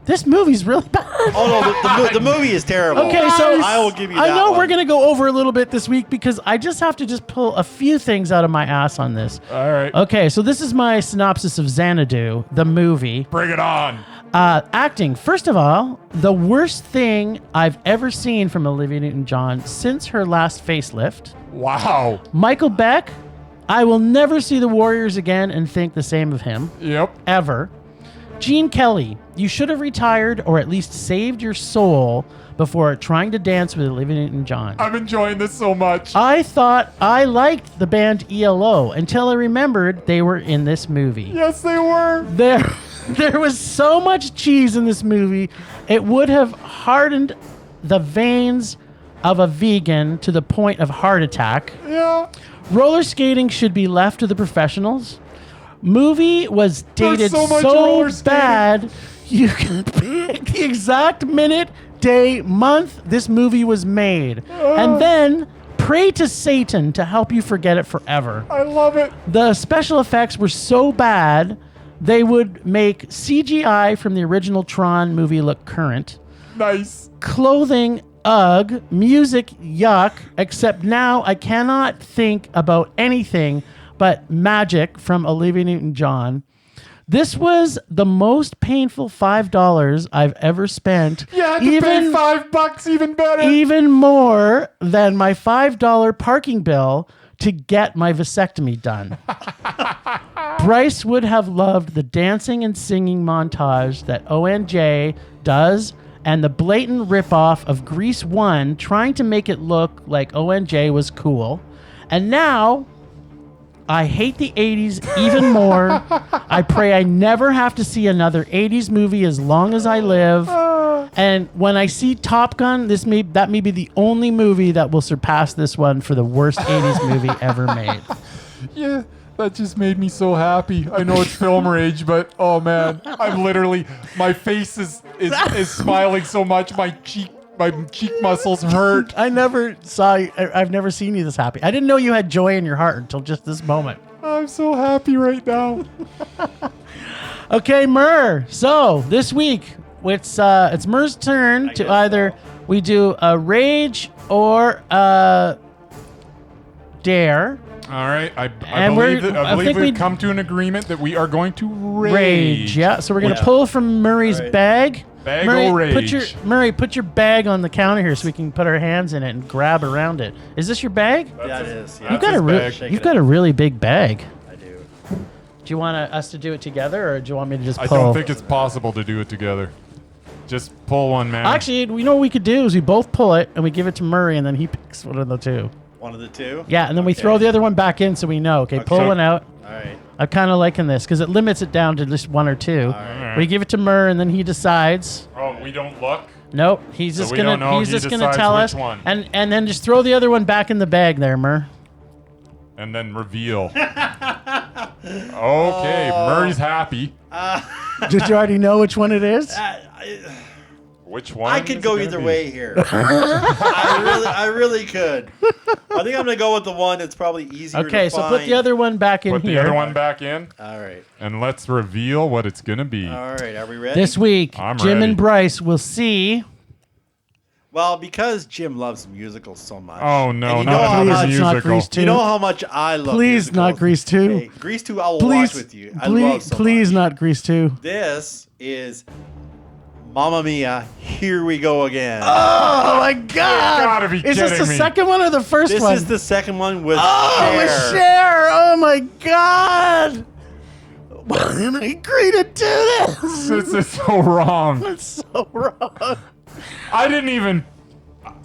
"This movie's really bad." Oh no, the movie is terrible. Okay, so I will give you that. I know one. we're gonna go over a little bit this week because I just have to pull a few things out of my ass on this. All right. Okay, so this is my synopsis of Xanadu, the movie. Bring it on. Acting. First of all, the worst thing I've ever seen from Olivia Newton-John since her last facelift. Wow. Michael Beck. I will never see The Warriors again and think the same of him. Yep. Ever. Gene Kelly, you should have retired or at least saved your soul before trying to dance with Olivia Newton-John. I'm enjoying this so much. I thought I liked the band ELO until I remembered they were in this movie. Yes, they were. There was so much cheese in this movie, it would have hardened the veins of a vegan to the point of heart attack. Yeah. Roller skating should be left to the professionals. Movie was dated so bad you can pick the exact minute, day, month this movie was made. And then pray to Satan to help you forget it forever. I love it. The special effects were so bad, they would make CGI from the original Tron movie look current. Nice. Clothing, ugh. Music, yuck. Except now I cannot think about anything but Magic from Olivia Newton-John. This was the most painful $5 I've ever spent. Yeah, to pay $5 even better. Even more than my $5 parking bill to get my vasectomy done. Bryce would have loved the dancing and singing montage that ONJ does and the blatant ripoff of Grease 1, trying to make it look like ONJ was cool. And now I hate the 80s even more. I pray I never have to see another 80s movie as long as I live. And when I see Top Gun, that may be the only movie that will surpass this one for the worst 80s movie ever made. Yeah, that just made me so happy. I know it's film rage, but oh man, I'm literally, my face is smiling so much, my cheek muscles hurt. I never saw you. I've never seen you this happy. I didn't know you had joy in your heart until just this moment. I'm so happy right now. Okay, Mur. So this week, it's Mur's turn to either we do a rage or a dare. All right, I believe we've come to an agreement that we are going to rage. Yeah, so we're going to pull from Murray's bag. Rage. Murray, put your bag on the counter here so we can put our hands in it and grab around it. Is this your bag? Yeah, it is. Yeah. You've got a really big bag. I do. Do you want us to do it together, or do you want me to just pull? I don't think it's possible to do it together. Just pull one, man. Actually, we know what we could do is we both pull it and we give it to Murray, and then he picks one of the two. One of the two? Yeah, and then we throw the other one back in so we know. Okay, pull one out. All right. I'm kind of liking this because it limits it down to just one or two. Right. We give it to Mur, and then he decides. Oh, we don't look? Nope, he's just gonna tell us, one. and then just throw the other one back in the bag there, Mur. And then reveal. Okay, Murray's happy. Did you already know which one it is? Which one? I could go either way here. I really could. I think I'm gonna go with the one that's probably easier. Okay, to so find. put the other one back in Put here. the other one back in. All right. And let's reveal what it's gonna be. All right. Are we ready? This week, I'm Jim ready. and Bryce will see. Well, because Jim loves musicals so much. Oh no, and not another Please, it's not musical. Grease 2. You know how much I love Please, musicals. not Grease 2. Hey, Grease 2 I will watch with you. I love so please much. not Grease 2. This is Mamma Mia, Here We Go Again. Oh my God! gotta be Is this kidding the me. second one or the first This one? is the second one with with Cher. Cher! Oh my God! Why did I agree to do this? This is so wrong. It's so wrong. I didn't even.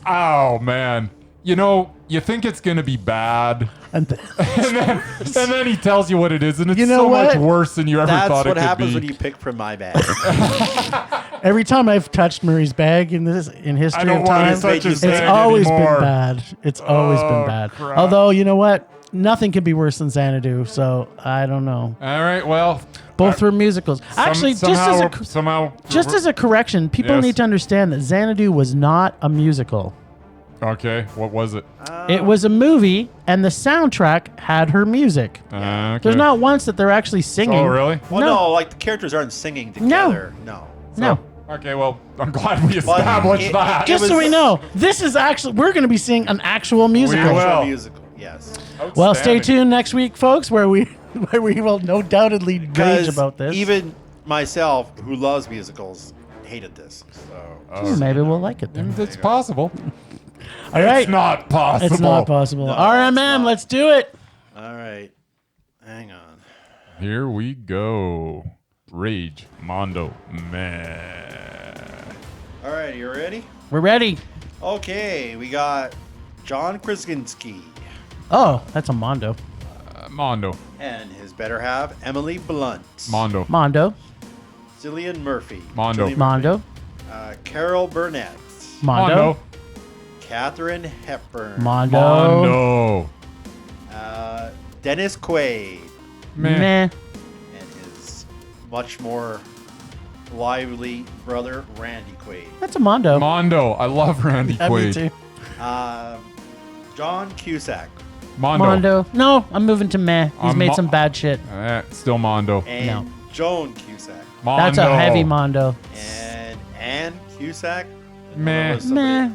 Oh man. You know, you think it's gonna be bad, And then, and then he tells you what it is, and it's You know so what? much worse than you ever That's thought it what could happens be. when you pick from my bag. every time I've touched Murray's bag in history I don't of want time, to touch his It's it's bag always anymore. been bad. It's always been Oh, bad. crap. Although, you know what? Nothing can be worse than Xanadu, so I don't know. All right, well, Both were musicals. Actually, somehow, just as a correction, people Yes. need to understand that Xanadu was not a musical. Okay, what was it? It was a movie, and the soundtrack had her music. Okay. There's not once that they're actually singing. Oh, really? Well, no, like the characters aren't singing together. No. No. Okay, well, I'm glad we established that. Just so we know, this is actually, we're going to be seeing an actual musical. will. Actual musical, yes. Well, stay Outstanding. tuned next week, folks, where we will no doubtedly rage Because about this. even myself, who loves musicals, hated this. So Maybe we'll like it then. It's possible. All right. It's not possible. It's not possible. No, RMM, it's not. let's do it. all right, hang on. Here we go. Rage, Mondo, man. All right, you ready? We're ready. Okay, we got John Krasinski Oh, that's a Mondo. Mondo, and his better half, Emily Blunt, Mondo, Mondo. Cillian Murphy, Mondo. Cillian Mondo. Murphy, Carol Burnett, Mondo. Katharine Hepburn, Mondo. Mondo. Dennis Quaid, Meh. Meh. and his much more lively brother, Randy Quaid. That's a Mondo. Mondo. I love Randy Yeah, me Quaid. too. John Cusack Mondo. Mondo. No, I'm moving to meh. He's made some bad shit. Still Mondo. and No. Joan Cusack Mondo. That's a heavy Mondo. and Anne Cusack. Meh. Didn't Meh. know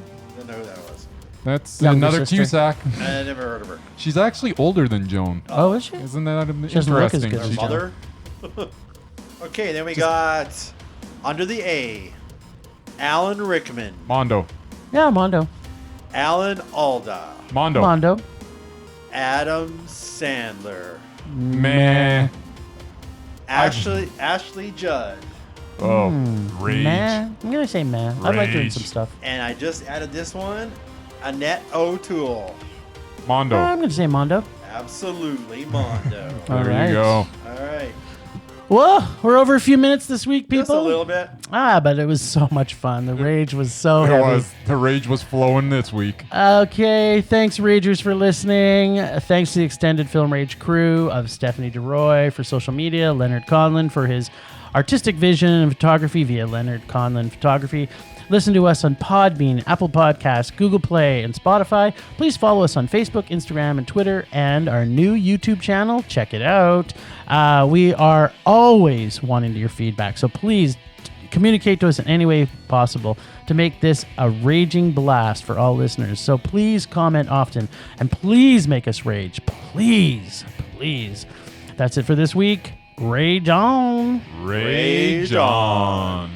who that was. That's Younger another sister. Cusack. I never heard of her. She's actually older than Joan. Oh, is she? Isn't that doesn't look as interesting? good as Her Joan. mother. Okay, then we got under the A, Alan Rickman, Mondo. Yeah, Mondo. Alan Alda, Mondo. Mondo. Adam Sandler, Meh. Ashley Judd, Oh, rage. Meh. I'm going to say meh. I like doing Rage. some stuff. And I just added this one, Annette O'Toole. Mondo. I'm going to say Mondo. Absolutely Mondo. All There right. you go. All right. Well, we're over a few minutes this week, people. Just a little bit. But it was so much fun. The rage was so It heavy. was. The rage was flowing this week. Okay, thanks, Ragers, for listening. Thanks to the extended Film Rage crew of Stephanie DeRoy for social media, Leonard Conlon for his artistic vision and photography via Leonard Conlon Photography. Listen to us on Podbean, Apple Podcasts, Google Play, and Spotify. Please follow us on Facebook, Instagram, and Twitter, and our new YouTube channel. Check it out. We are always wanting your feedback, so please communicate to us in any way possible to make this a raging blast for all listeners. So please comment often, and please make us rage. Please, please. That's it for this week. Rage on. Rage on.